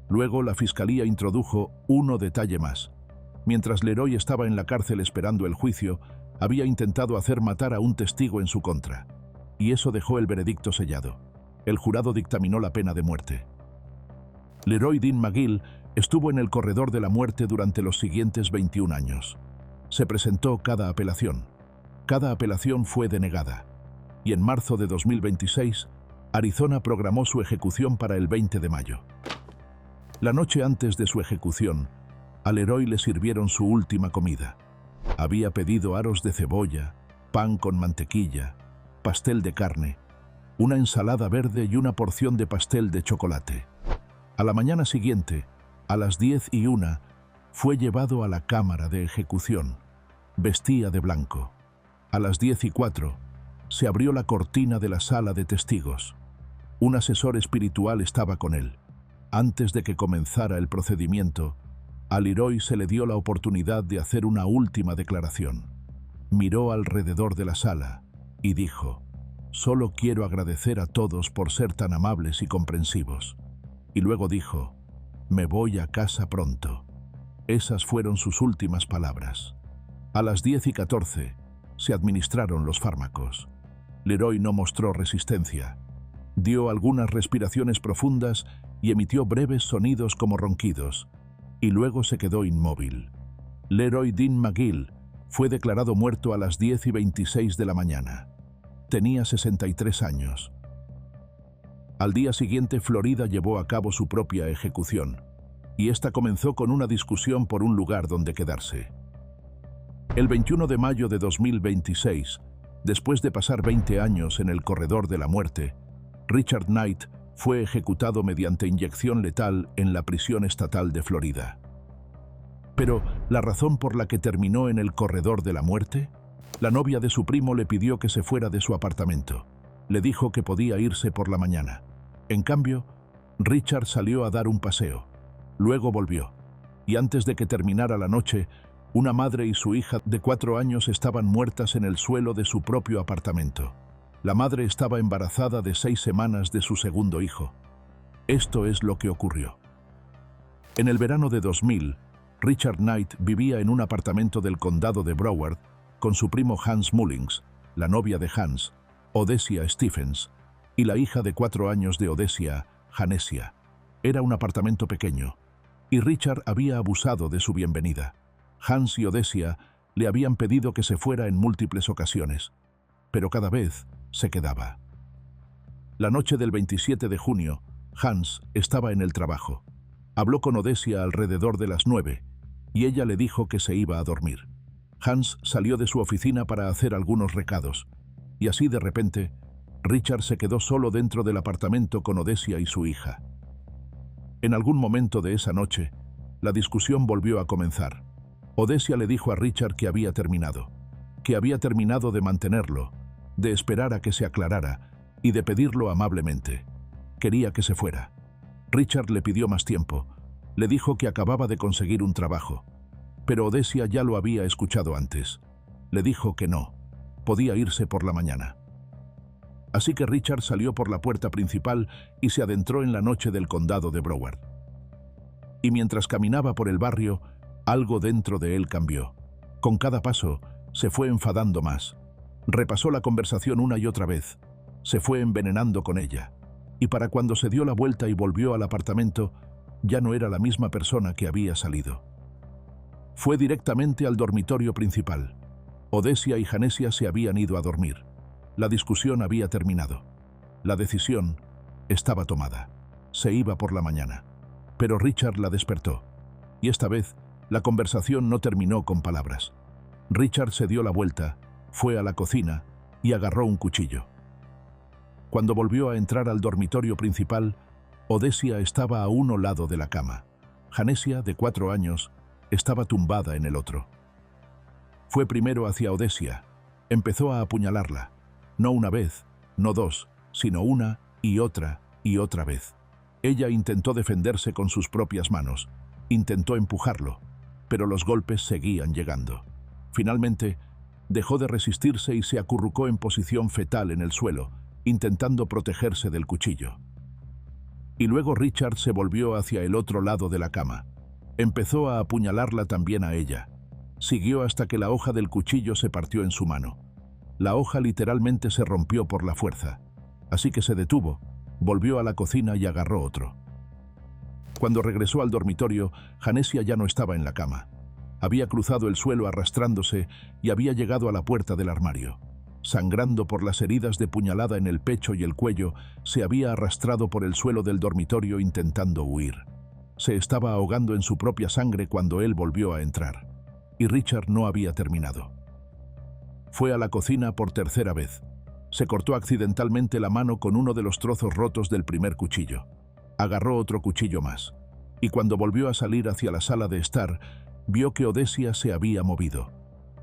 Luego la fiscalía introdujo uno detalle más. Mientras Leroy estaba en la cárcel esperando el juicio, había intentado hacer matar a un testigo en su contra, y eso dejó el veredicto sellado. El jurado dictaminó la pena de muerte. Leroy Dean McGill estuvo en el corredor de la muerte durante los siguientes 21 años. Se presentó cada apelación. Cada apelación fue denegada. Y en marzo de 2026, Arizona programó su ejecución para el 20 de mayo. La noche antes de su ejecución, a Leroy le sirvieron su última comida. Había pedido aros de cebolla, pan con mantequilla, pastel de carne, una ensalada verde y una porción de pastel de chocolate. A la mañana siguiente, a las 10:01, fue llevado a la cámara de ejecución. Vestía de blanco. A las 10:04, se abrió la cortina de la sala de testigos. Un asesor espiritual estaba con él. Antes de que comenzara el procedimiento, a Leroy se le dio la oportunidad de hacer una última declaración. Miró alrededor de la sala y dijo: «Solo quiero agradecer a todos por ser tan amables y comprensivos». Y luego dijo: «Me voy a casa pronto». Esas fueron sus últimas palabras. A las 10:14 se administraron los fármacos. Leroy no mostró resistencia. Dio algunas respiraciones profundas y emitió breves sonidos como ronquidos, y luego se quedó inmóvil. Leroy Dean McGill fue declarado muerto a las 10:26 de la mañana. Tenía 63 años. Al día siguiente, Florida llevó a cabo su propia ejecución, y esta comenzó con una discusión por un lugar donde quedarse. El 21 de mayo de 2026, después de pasar 20 años en el corredor de la muerte, Richard Knight fue ejecutado mediante inyección letal en la prisión estatal de Florida. Pero, ¿la razón por la que terminó en el corredor de la muerte? La novia de su primo le pidió que se fuera de su apartamento. Le dijo que podía irse por la mañana. En cambio, Richard salió a dar un paseo. Luego volvió, y antes de que terminara la noche, Una madre y su hija de 4 años estaban muertas en el suelo de su propio apartamento. La madre estaba embarazada de 6 semanas de su segundo hijo. Esto es lo que ocurrió. En el verano de 2000, Richard Knight vivía en un apartamento del condado de Broward con su primo Hans Mullings, la novia de Hans, Odessia Stephens, y la hija de 4 años de Odessia, Janesia. Era un apartamento pequeño, y Richard había abusado de su bienvenida. Hans y Odessia le habían pedido que se fuera en múltiples ocasiones, pero cada vez se quedaba. La noche del 27 de junio, Hans estaba en el trabajo. Habló con Odessia alrededor de las 9, y ella le dijo que se iba a dormir. Hans salió de su oficina para hacer algunos recados, y así de repente, Richard se quedó solo dentro del apartamento con Odessia y su hija. En algún momento de esa noche, la discusión volvió a comenzar. Odessia le dijo a Richard que había terminado de mantenerlo, de esperar a que se aclarara y de pedirlo amablemente. Quería que se fuera. Richard le pidió más tiempo. Le dijo que acababa de conseguir un trabajo, pero Odessia ya lo había escuchado antes. Le dijo que no, podía irse por la mañana. Así que Richard salió por la puerta principal y se adentró en la noche del condado de Broward. Y mientras caminaba por el barrio, algo dentro de él cambió. Con cada paso, se fue enfadando más. Repasó la conversación una y otra vez. Se fue envenenando con ella. Y para cuando se dio la vuelta y volvió al apartamento, ya no era la misma persona que había salido. Fue directamente al dormitorio principal. Odessia y Janesia se habían ido a dormir. La discusión había terminado. La decisión estaba tomada. Se iba por la mañana. Pero Richard la despertó. Y esta vez, la conversación no terminó con palabras. Richard se dio la vuelta, fue a la cocina y agarró un cuchillo. Cuando volvió a entrar al dormitorio principal, Odessia estaba a uno lado de la cama. Janesia, de 4 años, estaba tumbada en el otro. Fue primero hacia Odessia. Empezó a apuñalarla. No una vez, no 2, sino una y otra vez. Ella intentó defenderse con sus propias manos. Intentó empujarlo, pero los golpes seguían llegando. Finalmente, dejó de resistirse y se acurrucó en posición fetal en el suelo, intentando protegerse del cuchillo. Y luego Richard se volvió hacia el otro lado de la cama. Empezó a apuñalarla también a ella. Siguió hasta que la hoja del cuchillo se partió en su mano. La hoja literalmente se rompió por la fuerza. Así que se detuvo, volvió a la cocina y agarró otro. Cuando regresó al dormitorio, Janesia ya no estaba en la cama. Había cruzado el suelo arrastrándose y había llegado a la puerta del armario. Sangrando por las heridas de puñalada en el pecho y el cuello, se había arrastrado por el suelo del dormitorio intentando huir. Se estaba ahogando en su propia sangre cuando él volvió a entrar. Y Richard no había terminado. Fue a la cocina por tercera vez. Se cortó accidentalmente la mano con uno de los trozos rotos del primer cuchillo. Agarró otro cuchillo más. Y cuando volvió a salir hacia la sala de estar, vio que Odessia se había movido.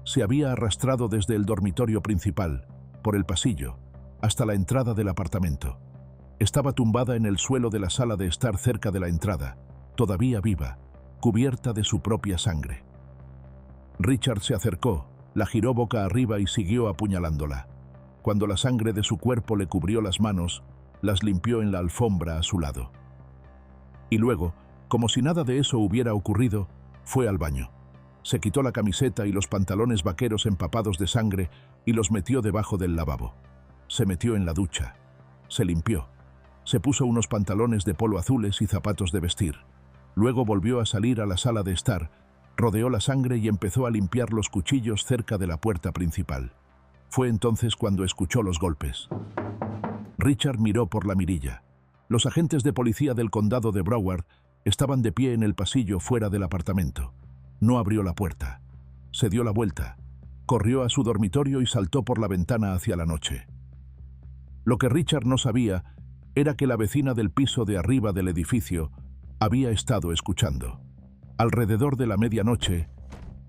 Se había arrastrado desde el dormitorio principal, por el pasillo, hasta la entrada del apartamento. Estaba tumbada en el suelo de la sala de estar cerca de la entrada, todavía viva, cubierta de su propia sangre. Richard se acercó, la giró boca arriba y siguió apuñalándola. Cuando la sangre de su cuerpo le cubrió las manos, las limpió en la alfombra a su lado. Y luego, como si nada de eso hubiera ocurrido, fue al baño. Se quitó la camiseta y los pantalones vaqueros empapados de sangre y los metió debajo del lavabo. Se metió en la ducha. Se limpió. Se puso unos pantalones de polo azules y zapatos de vestir. Luego volvió a salir a la sala de estar, rodeó la sangre y empezó a limpiar los cuchillos cerca de la puerta principal. Fue entonces cuando escuchó los golpes. Richard miró por la mirilla. Los agentes de policía del condado de Broward estaban de pie en el pasillo fuera del apartamento. No abrió la puerta. Se dio la vuelta. Corrió a su dormitorio y saltó por la ventana hacia la noche. Lo que Richard no sabía era que la vecina del piso de arriba del edificio había estado escuchando. Alrededor de la medianoche,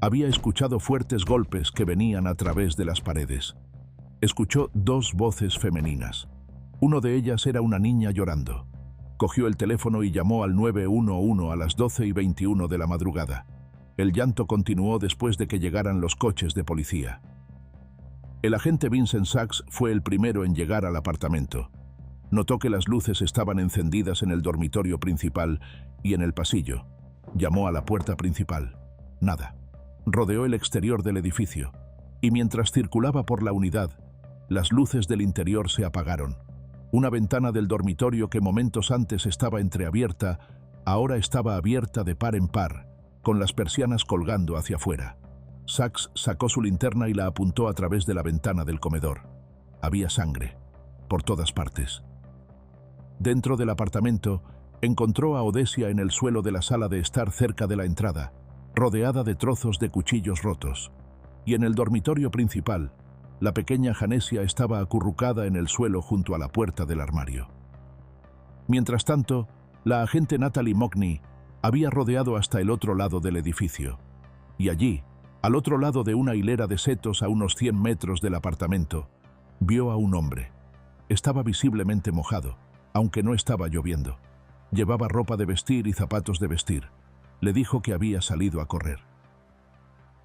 había escuchado fuertes golpes que venían a través de las paredes. Escuchó 2 voces femeninas. Uno de ellas era una niña llorando. Cogió el teléfono y llamó al 911 a las 12:21 de la madrugada. El llanto continuó después de que llegaran los coches de policía. El agente Vincent Sachs fue el primero en llegar al apartamento. Notó que las luces estaban encendidas en el dormitorio principal y en el pasillo. Llamó a la puerta principal. Nada. Rodeó el exterior del edificio, y mientras circulaba por la unidad, las luces del interior se apagaron. Una ventana del dormitorio que momentos antes estaba entreabierta, ahora estaba abierta de par en par, con las persianas colgando hacia afuera. Sachs sacó su linterna y la apuntó a través de la ventana del comedor. Había sangre, por todas partes. Dentro del apartamento, encontró a Odessia en el suelo de la sala de estar cerca de la entrada, rodeada de trozos de cuchillos rotos. Y en el dormitorio principal, la pequeña Janesia estaba acurrucada en el suelo junto a la puerta del armario. Mientras tanto, la agente Natalie Mocny había rodeado hasta el otro lado del edificio. Y allí, al otro lado de una hilera de setos a unos 100 metros del apartamento, vio a un hombre. Estaba visiblemente mojado, aunque no estaba lloviendo. Llevaba ropa de vestir y zapatos de vestir. Le dijo que había salido a correr.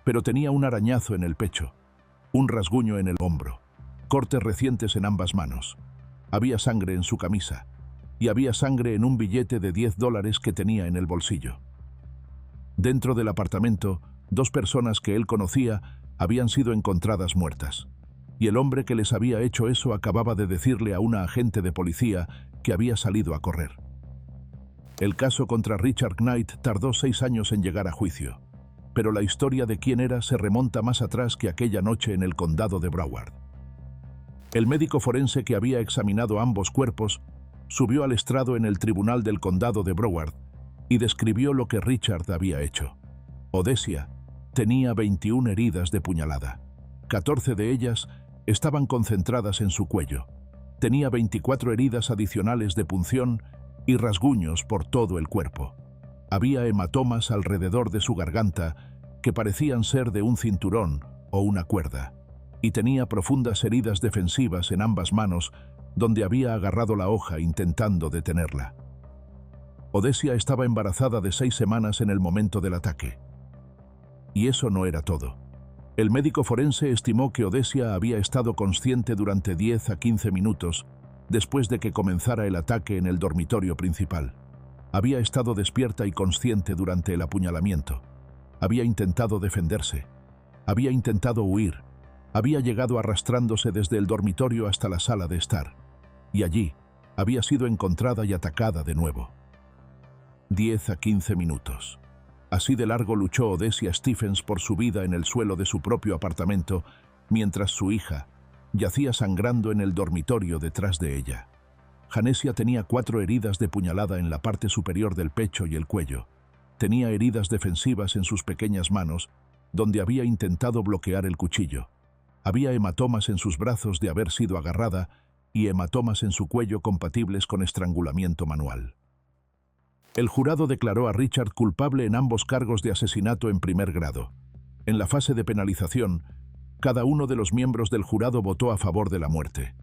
Pero tenía un arañazo en el pecho, un rasguño en el hombro, cortes recientes en ambas manos. Había sangre en su camisa, y había sangre en un billete de $10 que tenía en el bolsillo. Dentro del apartamento, 2 personas que él conocía habían sido encontradas muertas, y el hombre que les había hecho eso acababa de decirle a una agente de policía que había salido a correr. El caso contra Richard Knight tardó 6 años en llegar a juicio, pero la historia de quién era se remonta más atrás que aquella noche en el condado de Broward. El médico forense que había examinado ambos cuerpos subió al estrado en el tribunal del condado de Broward y describió lo que Richard había hecho. Odessia tenía 21 heridas de puñalada. 14 de ellas estaban concentradas en su cuello. Tenía 24 heridas adicionales de punción y rasguños por todo el cuerpo. Había hematomas alrededor de su garganta que parecían ser de un cinturón o una cuerda, y tenía profundas heridas defensivas en ambas manos donde había agarrado la hoja intentando detenerla. Odessia estaba embarazada de 6 semanas en el momento del ataque. Y eso no era todo. El médico forense estimó que Odessia había estado consciente durante 10 a 15 minutos después de que comenzara el ataque en el dormitorio principal. Había estado despierta y consciente durante el apuñalamiento. Había intentado defenderse. Había intentado huir. Había llegado arrastrándose desde el dormitorio hasta la sala de estar. Y allí había sido encontrada y atacada de nuevo. 10 a 15 minutos. Así de largo luchó Odessia Stephens por su vida en el suelo de su propio apartamento, mientras su hija yacía sangrando en el dormitorio detrás de ella. Janesia tenía 4 heridas de puñalada en la parte superior del pecho y el cuello. Tenía heridas defensivas en sus pequeñas manos, donde había intentado bloquear el cuchillo. Había hematomas en sus brazos de haber sido agarrada y hematomas en su cuello compatibles con estrangulamiento manual. El jurado declaró a Richard culpable en ambos cargos de asesinato en primer grado. En la fase de penalización, cada uno de los miembros del jurado votó a favor de la muerte.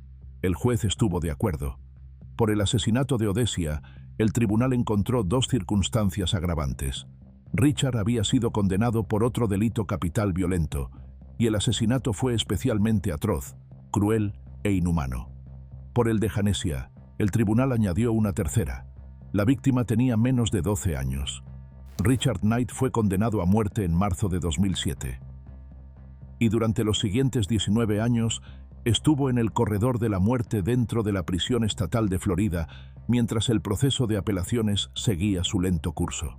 El juez estuvo de acuerdo. Por el asesinato de Odessia, el tribunal encontró 2 circunstancias agravantes. Richard había sido condenado por otro delito capital violento, y el asesinato fue especialmente atroz, cruel e inhumano. Por el de Janesia, el tribunal añadió una tercera. La víctima tenía menos de 12 años. Richard Knight fue condenado a muerte en marzo de 2007. Y durante los siguientes 19 años, estuvo en el corredor de la muerte dentro de la prisión estatal de Florida, mientras el proceso de apelaciones seguía su lento curso.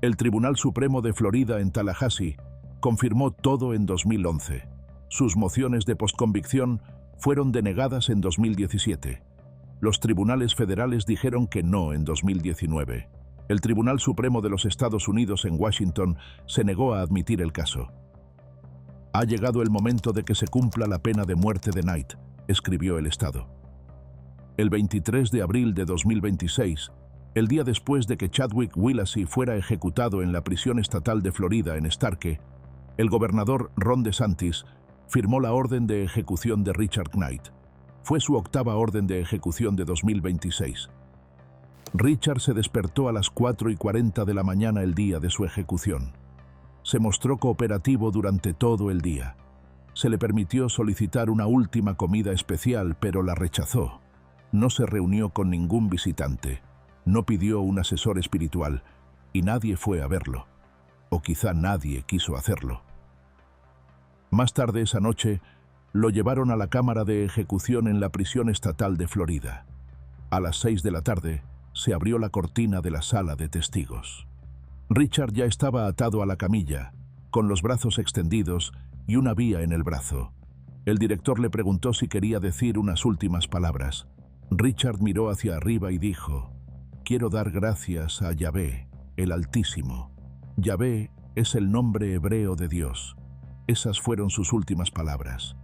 El Tribunal Supremo de Florida en Tallahassee confirmó todo en 2011. Sus mociones de postconvicción fueron denegadas en 2017. Los tribunales federales dijeron que no en 2019. El Tribunal Supremo de los Estados Unidos en Washington se negó a admitir el caso. Ha llegado el momento de que se cumpla la pena de muerte de Knight, escribió el Estado. El 23 de abril de 2026, el día después de que Chadwick Willacy fuera ejecutado en la prisión estatal de Florida en Starke, el gobernador Ron DeSantis firmó la orden de ejecución de Richard Knight. Fue su 8ª orden de ejecución de 2026. Richard se despertó a las 4:40 de la mañana el día de su ejecución. Se mostró cooperativo durante todo el día. Se le permitió solicitar una última comida especial, pero la rechazó. No se reunió con ningún visitante, no pidió un asesor espiritual y nadie fue a verlo. O quizá nadie quiso hacerlo. Más tarde esa noche, lo llevaron a la cámara de ejecución en la prisión estatal de Florida. A las 6 de la tarde, se abrió la cortina de la sala de testigos. Richard ya estaba atado a la camilla, con los brazos extendidos y una vía en el brazo. El director le preguntó si quería decir unas últimas palabras. Richard miró hacia arriba y dijo: «Quiero dar gracias a Yahvé, el Altísimo». Yahvé es el nombre hebreo de Dios. Esas fueron sus últimas palabras.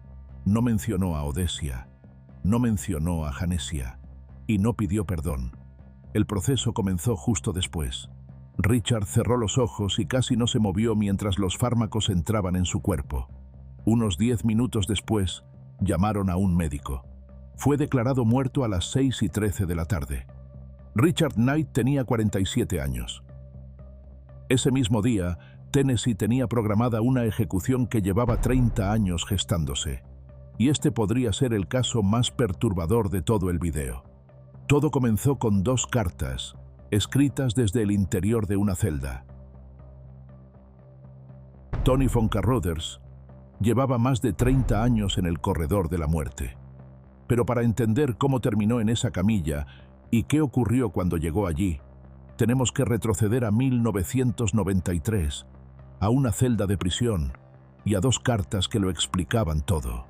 No mencionó a Odesia, no mencionó a Janesia y no pidió perdón. El proceso comenzó justo después. Richard cerró los ojos y casi no se movió mientras los fármacos entraban en su cuerpo. Unos 10 minutos después, llamaron a un médico. Fue declarado muerto a las 6:13 de la tarde. Richard Knight tenía 47 años. Ese mismo día, Tennessee tenía programada una ejecución que llevaba 30 años gestándose. Y este podría ser el caso más perturbador de todo el video. Todo comenzó con 2 cartas, escritas desde el interior de una celda. Tony Foncarroders llevaba más de 30 años en el corredor de la muerte. Pero para entender cómo terminó en esa camilla y qué ocurrió cuando llegó allí, tenemos que retroceder a 1993, a una celda de prisión y a 2 cartas que lo explicaban todo.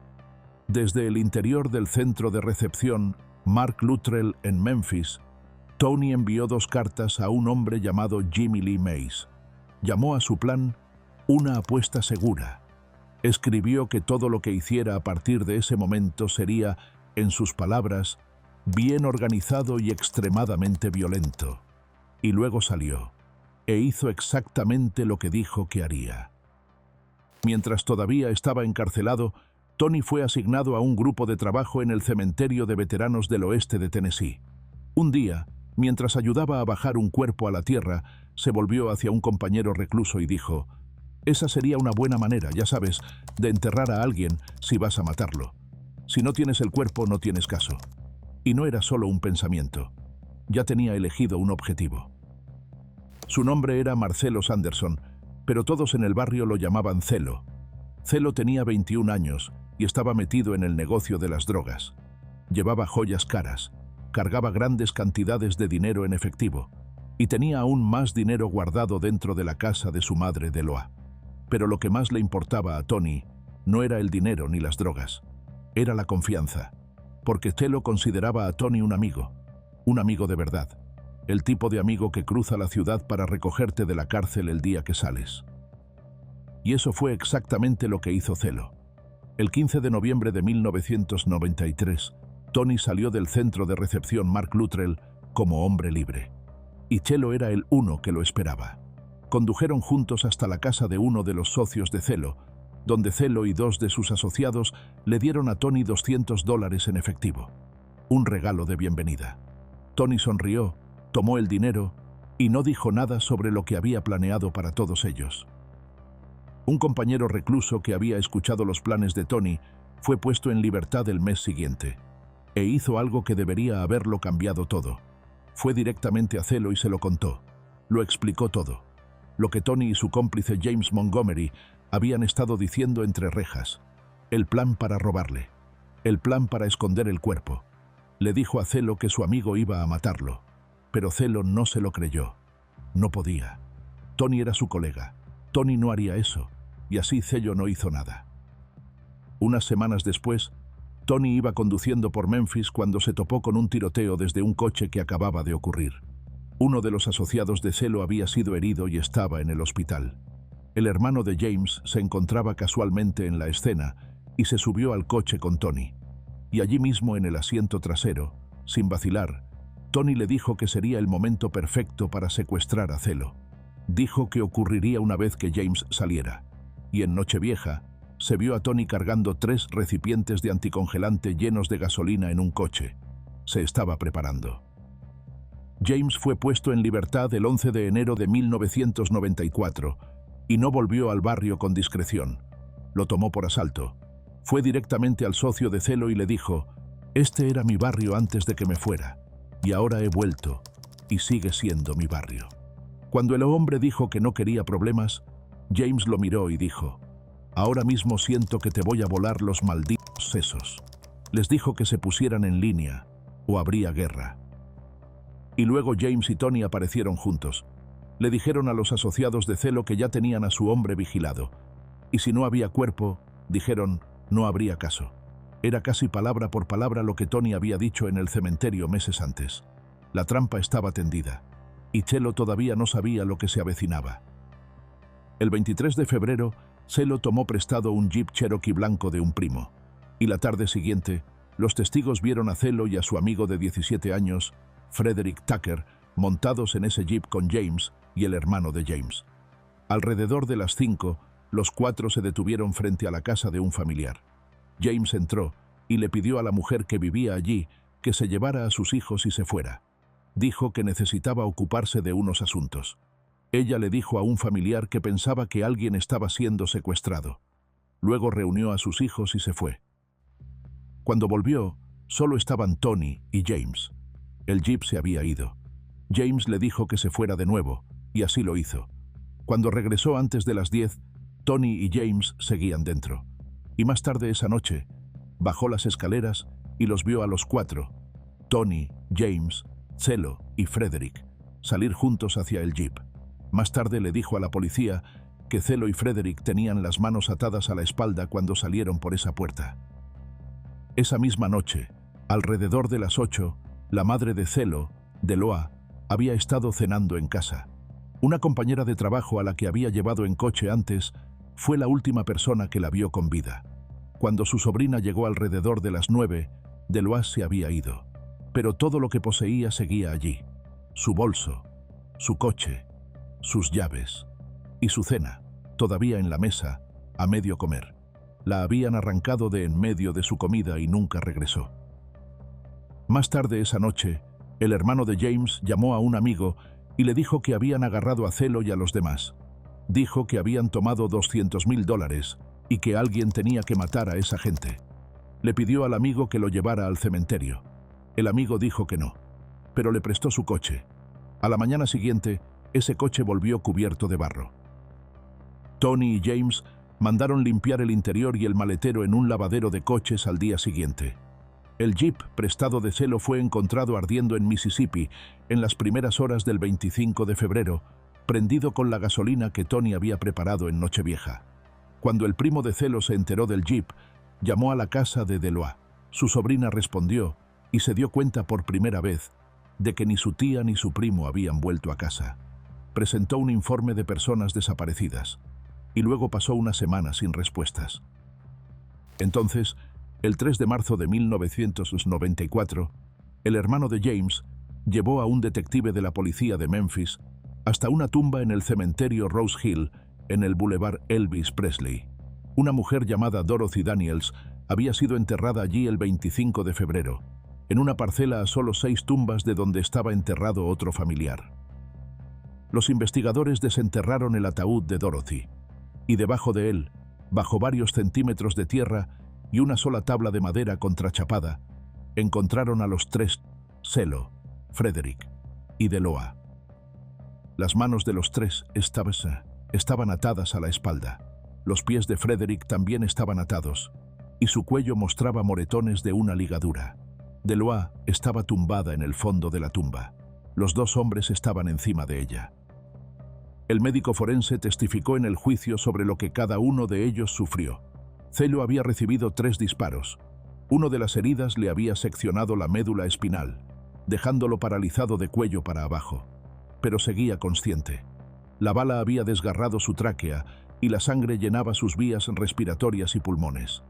Desde el interior del centro de recepción Mark Luttrell en Memphis, Tony envió 2 cartas a un hombre llamado Jimmy Lee Mays. Llamó a su plan una apuesta segura. Escribió que todo lo que hiciera a partir de ese momento sería, en sus palabras, bien organizado y extremadamente violento. Y luego salió, e hizo exactamente lo que dijo que haría. Mientras todavía estaba encarcelado, Tony fue asignado a un grupo de trabajo en el cementerio de veteranos del oeste de Tennessee. Un día, mientras ayudaba a bajar un cuerpo a la tierra, se volvió hacia un compañero recluso y dijo: «Esa sería una buena manera, ya sabes, de enterrar a alguien si vas a matarlo. Si no tienes el cuerpo, no tienes caso». Y no era solo un pensamiento. Ya tenía elegido un objetivo. Su nombre era Marcelo Sanderson, pero todos en el barrio lo llamaban Celo. Celo tenía 21 años y estaba metido en el negocio de las drogas. Llevaba joyas caras, cargaba grandes cantidades de dinero en efectivo y tenía aún más dinero guardado dentro de la casa de su madre Deloa. Pero lo que más le importaba a Tony no era el dinero ni las drogas, era la confianza, porque Celo consideraba a Tony un amigo de verdad, el tipo de amigo que cruza la ciudad para recogerte de la cárcel el día que sales. Y eso fue exactamente lo que hizo Celo. El 15 de noviembre de 1993, Tony salió del centro de recepción Mark Luttrell como hombre libre. Y Celo era el uno que lo esperaba. Condujeron juntos hasta la casa de uno de los socios de Celo, donde Celo y 2 de sus asociados le dieron a Tony $200 en efectivo. Un regalo de bienvenida. Tony sonrió, tomó el dinero y no dijo nada sobre lo que había planeado para todos ellos. Un compañero recluso que había escuchado los planes de Tony fue puesto en libertad el mes siguiente, e hizo algo que debería haberlo cambiado todo. Fue directamente a Celo y se lo contó. Lo explicó todo. Lo que Tony y su cómplice James Montgomery habían estado diciendo entre rejas. El plan para robarle. El plan para esconder el cuerpo. Le dijo a Celo que su amigo iba a matarlo, pero Celo no se lo creyó. No podía. Tony era su colega. Tony no haría eso, y así Celo no hizo nada. Unas semanas después, Tony iba conduciendo por Memphis cuando se topó con un tiroteo desde un coche que acababa de ocurrir. Uno de los asociados de Celo había sido herido y estaba en el hospital. El hermano de James se encontraba casualmente en la escena y se subió al coche con Tony. Y allí mismo en el asiento trasero, sin vacilar, Tony le dijo que sería el momento perfecto para secuestrar a Celo. Dijo que ocurriría una vez que James saliera. Y en Nochevieja, se vio a Tony cargando 3 recipientes de anticongelante llenos de gasolina en un coche. Se estaba preparando. James fue puesto en libertad el 11 de enero de 1994 y no volvió al barrio con discreción. Lo tomó por asalto. Fue directamente al socio de Celo y le dijo: «Este era mi barrio antes de que me fuera, y ahora he vuelto, y sigue siendo mi barrio». Cuando el hombre dijo que no quería problemas, James lo miró y dijo: «Ahora mismo siento que te voy a volar los malditos sesos». Les dijo que se pusieran en línea, o habría guerra. Y luego James y Tony aparecieron juntos. Le dijeron a los asociados de Celo que ya tenían a su hombre vigilado. Y si no había cuerpo, dijeron, no habría caso. Era casi palabra por palabra lo que Tony había dicho en el cementerio meses antes. La trampa estaba tendida, y Celo todavía no sabía lo que se avecinaba. El 23 de febrero, Celo tomó prestado un Jeep Cherokee blanco de un primo, y la tarde siguiente, los testigos vieron a Celo y a su amigo de 17 años, Frederick Tucker, montados en ese Jeep con James y el hermano de James. Alrededor de las 5, los cuatro se detuvieron frente a la casa de un familiar. James entró y le pidió a la mujer que vivía allí que se llevara a sus hijos y se fuera. Dijo que necesitaba ocuparse de unos asuntos. Ella le dijo a un familiar que pensaba que alguien estaba siendo secuestrado. Luego reunió a sus hijos y se fue. Cuando volvió, solo estaban Tony y James. El Jeep se había ido. James le dijo que se fuera de nuevo, y así lo hizo. Cuando regresó antes de las 10, Tony y James seguían dentro. Y más tarde esa noche, bajó las escaleras y los vio a los cuatro, Tony, James, Celo y Frederick, salir juntos hacia el Jeep. Más tarde le dijo a la policía que Celo y Frederick tenían las manos atadas a la espalda cuando salieron por esa puerta. Esa misma noche, alrededor de las 8, la madre de Celo, Deloa, había estado cenando en casa. Una compañera de trabajo a la que había llevado en coche antes fue la última persona que la vio con vida. Cuando su sobrina llegó alrededor de las 9, Deloa se había ido, pero todo lo que poseía seguía allí: su bolso, su coche, sus llaves y su cena, todavía en la mesa, a medio comer. La habían arrancado de en medio de su comida y nunca regresó. Más tarde esa noche, el hermano de James llamó a un amigo y le dijo que habían agarrado a Celo y a los demás. Dijo que habían tomado $200,000 y que alguien tenía que matar a esa gente. Le pidió al amigo que lo llevara al cementerio. El amigo dijo que no, pero le prestó su coche. A la mañana siguiente, ese coche volvió cubierto de barro. Tony y James mandaron limpiar el interior y el maletero en un lavadero de coches al día siguiente. El Jeep prestado de Celo fue encontrado ardiendo en Mississippi en las primeras horas del 25 de febrero, prendido con la gasolina que Tony había preparado en Nochevieja. Cuando el primo de Celo se enteró del Jeep, llamó a la casa de Deloa. Su sobrina respondió y se dio cuenta por primera vez de que ni su tía ni su primo habían vuelto a casa. Presentó un informe de personas desaparecidas y luego pasó una semana sin respuestas. Entonces, el 3 de marzo de 1994, el hermano de James llevó a un detective de la policía de Memphis hasta una tumba en el cementerio Rose Hill, en el Boulevard Elvis Presley. Una mujer llamada Dorothy Daniels había sido enterrada allí el 25 de febrero, en una parcela a solo 6 tumbas de donde estaba enterrado otro familiar. Los investigadores desenterraron el ataúd de Dorothy, y debajo de él, bajo varios centímetros de tierra y una sola tabla de madera contrachapada, encontraron a los 3, Celo, Frederick y Deloa. Las manos de los 3 estaban atadas a la espalda. Los pies de Frederick también estaban atados, y su cuello mostraba moretones de una ligadura. Deloa estaba tumbada en el fondo de la tumba. Los 2 hombres estaban encima de ella. El médico forense testificó en el juicio sobre lo que cada uno de ellos sufrió. Celo había recibido 3 disparos. Uno de las heridas le había seccionado la médula espinal, dejándolo paralizado de cuello para abajo, pero seguía consciente. La bala había desgarrado su tráquea y la sangre llenaba sus vías respiratorias y pulmones.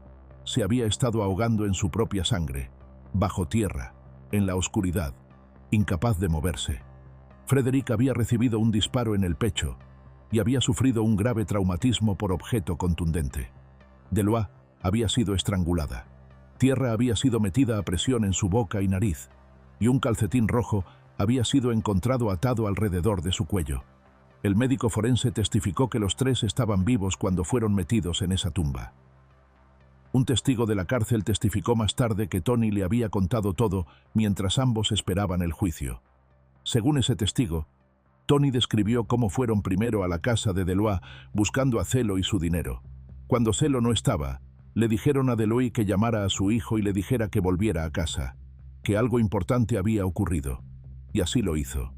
Se había estado ahogando en su propia sangre, bajo tierra, en la oscuridad, incapaz de moverse. Frederick había recibido un disparo en el pecho y había sufrido un grave traumatismo por objeto contundente. Deloa había sido estrangulada. Tierra había sido metida a presión en su boca y nariz, y un calcetín rojo había sido encontrado atado alrededor de su cuello. El médico forense testificó que los tres estaban vivos cuando fueron metidos en esa tumba. Un testigo de la cárcel testificó más tarde que Tony le había contado todo mientras ambos esperaban el juicio. Según ese testigo, Tony describió cómo fueron primero a la casa de Delois buscando a Celo y su dinero. Cuando Celo no estaba, le dijeron a Delois que llamara a su hijo y le dijera que volviera a casa, que algo importante había ocurrido, y así lo hizo.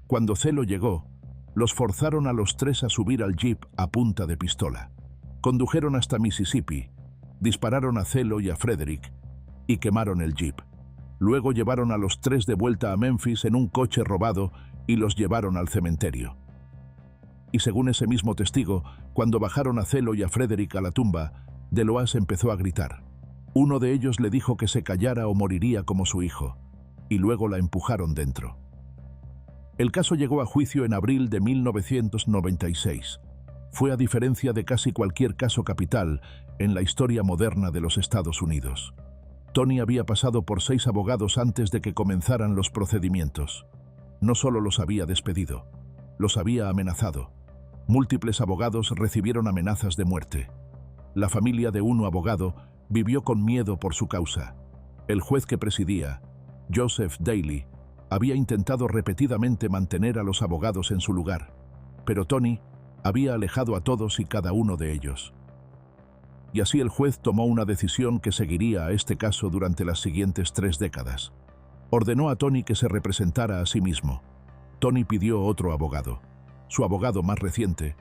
Cuando Celo llegó, los forzaron a los tres a subir al jeep a punta de pistola. Condujeron hasta Mississippi, dispararon a Celo y a Frederick y quemaron el jeep. Luego llevaron a los tres de vuelta a Memphis en un coche robado y los llevaron al cementerio. Y según ese mismo testigo, cuando bajaron a Celo y a Frederick a la tumba, Delois empezó a gritar. Uno de ellos le dijo que se callara o moriría como su hijo, y luego la empujaron dentro. El caso llegó a juicio en abril de 1996. Fue a diferencia de casi cualquier caso capital en la historia moderna de los Estados Unidos. Tony había pasado por 6 abogados antes de que comenzaran los procedimientos. No solo los había despedido, los había amenazado. Múltiples abogados recibieron amenazas de muerte. La familia de un abogado vivió con miedo por su causa. El juez que presidía, Joseph Daly, había intentado repetidamente mantener a los abogados en su lugar, pero Tony había alejado a todos y cada uno de ellos. Y así el juez tomó una decisión que seguiría a este caso durante las siguientes 3 décadas. Ordenó a Tony que se representara a sí mismo. Tony pidió otro abogado. Su abogado más reciente,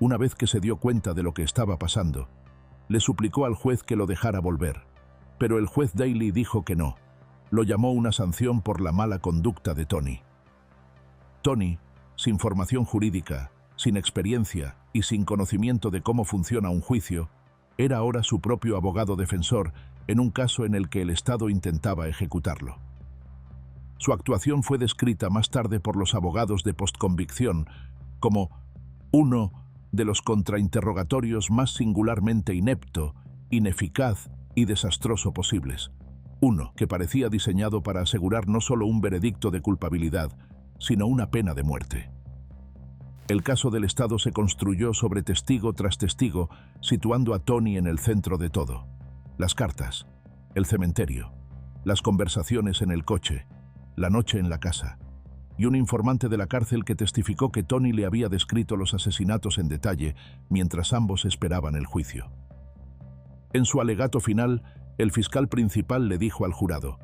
una vez que se dio cuenta de lo que estaba pasando, le suplicó al juez que lo dejara volver, pero el juez Daly dijo que no. Lo llamó una sanción por la mala conducta de Tony. Tony, sin formación jurídica, sin experiencia y sin conocimiento de cómo funciona un juicio, era ahora su propio abogado defensor en un caso en el que el Estado intentaba ejecutarlo. Su actuación fue descrita más tarde por los abogados de postconvicción como uno de los contrainterrogatorios más singularmente inepto, ineficaz y desastroso posibles. Uno que parecía diseñado para asegurar no solo un veredicto de culpabilidad, sino una pena de muerte. El caso del Estado se construyó sobre testigo tras testigo, situando a Tony en el centro de todo. Las cartas, el cementerio, las conversaciones en el coche, la noche en la casa, y un informante de la cárcel que testificó que Tony le había descrito los asesinatos en detalle mientras ambos esperaban el juicio. En su alegato final, el fiscal principal le dijo al jurado: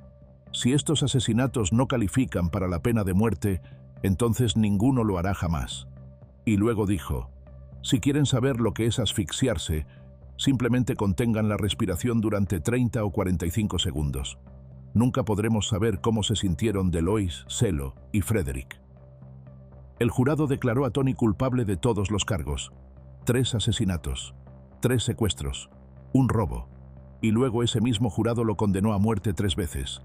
si estos asesinatos no califican para la pena de muerte, entonces ninguno lo hará jamás. Y luego dijo: si quieren saber lo que es asfixiarse, simplemente contengan la respiración durante 30 o 45 segundos. Nunca podremos saber cómo se sintieron Delois, Celo y Frederick. El jurado declaró a Tony culpable de todos los cargos: 3 asesinatos, 3 secuestros, un robo. Y luego ese mismo jurado lo condenó a muerte 3 veces,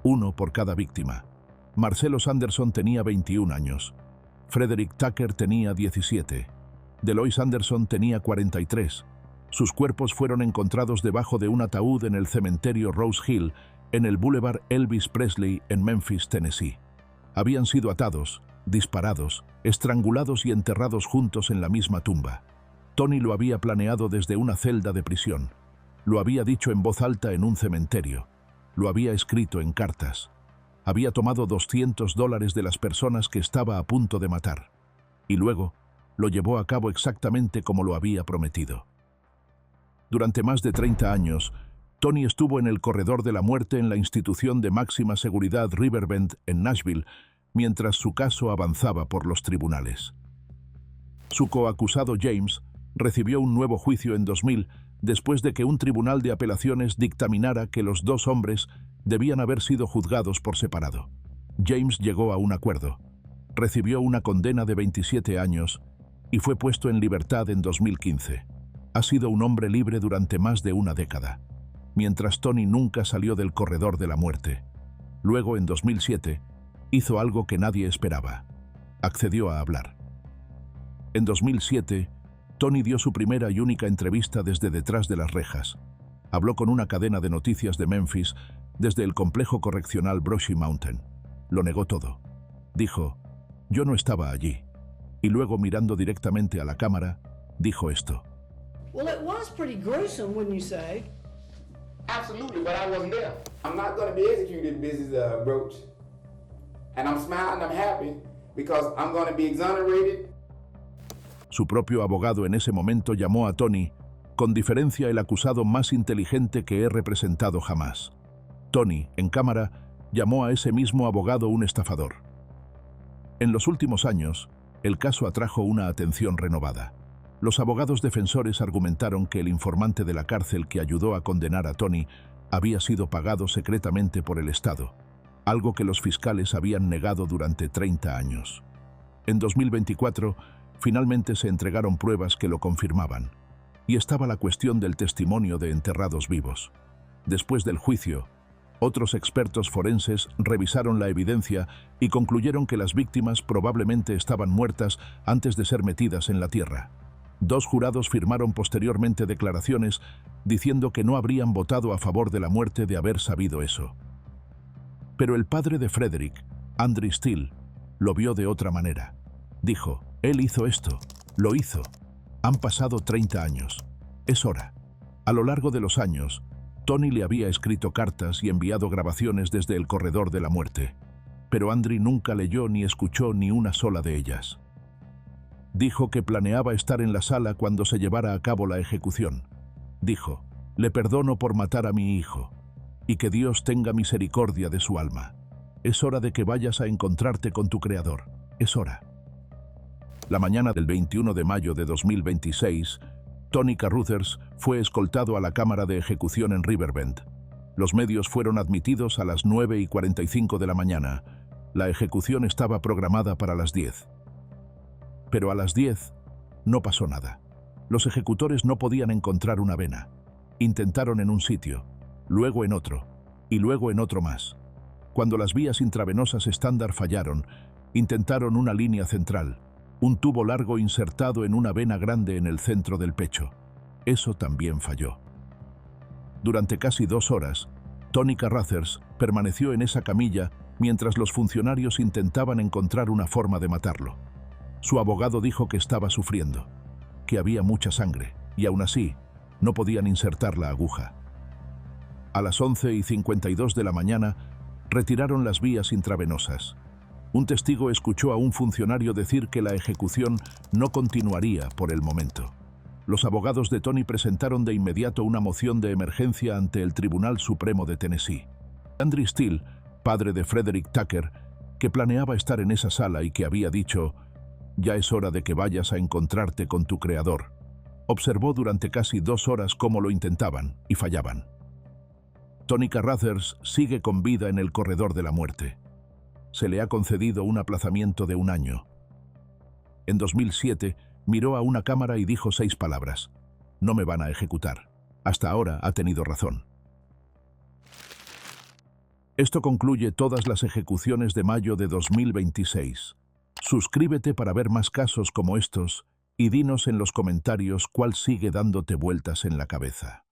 1 por cada víctima. Marcelo Sanderson tenía 21 años. Frederick Tucker tenía 17. Delois Anderson tenía 43. Sus cuerpos fueron encontrados debajo de un ataúd en el cementerio Rose Hill, en el Boulevard Elvis Presley, en Memphis, Tennessee. Habían sido atados, disparados, estrangulados y enterrados juntos en la misma tumba. Tony lo había planeado desde una celda de prisión. Lo había dicho en voz alta en un cementerio. Lo había escrito en cartas. Había tomado $200 de las personas que estaba a punto de matar. Y luego lo llevó a cabo exactamente como lo había prometido. Durante más de 30 años, Tony estuvo en el corredor de la muerte en la institución de máxima seguridad Riverbend en Nashville, mientras su caso avanzaba por los tribunales. Su coacusado James recibió un nuevo juicio en 2000 después de que un tribunal de apelaciones dictaminara que los 2 hombres debían haber sido juzgados por separado. James llegó a un acuerdo, recibió una condena de 27 años y fue puesto en libertad en 2015. Ha sido un hombre libre durante más de una década, mientras Tony nunca salió del corredor de la muerte. Luego, en 2007, hizo algo que nadie esperaba: accedió a hablar. En 2007, Tony dio su primera y única entrevista desde detrás de las rejas. Habló con una cadena de noticias de Memphis desde el complejo correccional Brushy Mountain. lo negó todo. Dijo, yo no estaba allí. Y luego, mirando directamente a la cámara, dijo esto. Well, it was pretty gruesome, wouldn't you say? Absolutely, but I wasn't there. I'm not going to be executed, Mrs. Roach. And I'm smiling, I'm happy, because I'm going to be exonerated. Su propio abogado en ese momento llamó a Tony, con diferencia el acusado más inteligente que he representado jamás. Tony, en cámara, llamó a ese mismo abogado un estafador. En los últimos años, el caso atrajo una atención renovada. Los abogados defensores argumentaron que el informante de la cárcel que ayudó a condenar a Tony había sido pagado secretamente por el Estado, algo que los fiscales habían negado durante 30 años. En 2024, finalmente se entregaron pruebas que lo confirmaban, y estaba la cuestión del testimonio de enterrados vivos. Después del juicio, otros expertos forenses revisaron la evidencia y concluyeron que las víctimas probablemente estaban muertas antes de ser metidas en la tierra. 2 jurados firmaron posteriormente declaraciones diciendo que no habrían votado a favor de la muerte de haber sabido eso. Pero el padre de Frederick, Andrew Steele, lo vio de otra manera. Dijo, él hizo esto, lo hizo. Han pasado 30 años. Es hora. A lo largo de los años, Tony le había escrito cartas y enviado grabaciones desde el corredor de la muerte, pero Andrew nunca leyó ni escuchó ni una sola de ellas. Dijo que planeaba estar en la sala cuando se llevara a cabo la ejecución. Dijo, le perdono por matar a mi hijo, y que Dios tenga misericordia de su alma. Es hora de que vayas a encontrarte con tu Creador. Es hora. La mañana del 21 de mayo de 2026, Tony Carruthers fue escoltado a la cámara de ejecución en Riverbend. Los medios fueron admitidos a las 9:45 de la mañana. La ejecución estaba programada para las 10. Pero a las 10 no pasó nada. Los ejecutores no podían encontrar una vena. Intentaron en un sitio, luego en otro, y luego en otro más. Cuando las vías intravenosas estándar fallaron, intentaron una línea central, un tubo largo insertado en una vena grande en el centro del pecho. Eso también falló. Durante casi 2 horas, Tony Carruthers permaneció en esa camilla mientras los funcionarios intentaban encontrar una forma de matarlo. Su abogado dijo que estaba sufriendo, que había mucha sangre, y aún así, no podían insertar la aguja. A las 11:52 de la mañana, retiraron las vías intravenosas. Un testigo escuchó a un funcionario decir que la ejecución no continuaría por el momento. Los abogados de Tony presentaron de inmediato una moción de emergencia ante el Tribunal Supremo de Tennessee. Andrew Steele, padre de Frederick Tucker, que planeaba estar en esa sala y que había dicho, ya es hora de que vayas a encontrarte con tu Creador, observó durante casi 2 horas cómo lo intentaban y fallaban. Tony Carruthers sigue con vida en el corredor de la muerte. Se le ha concedido un aplazamiento de 1 año. En 2007, miró a una cámara y dijo 6 palabras. No me van a ejecutar. Hasta ahora ha tenido razón. Esto concluye todas las ejecuciones de mayo de 2026. Suscríbete para ver más casos como estos y dinos en los comentarios cuál sigue dándote vueltas en la cabeza.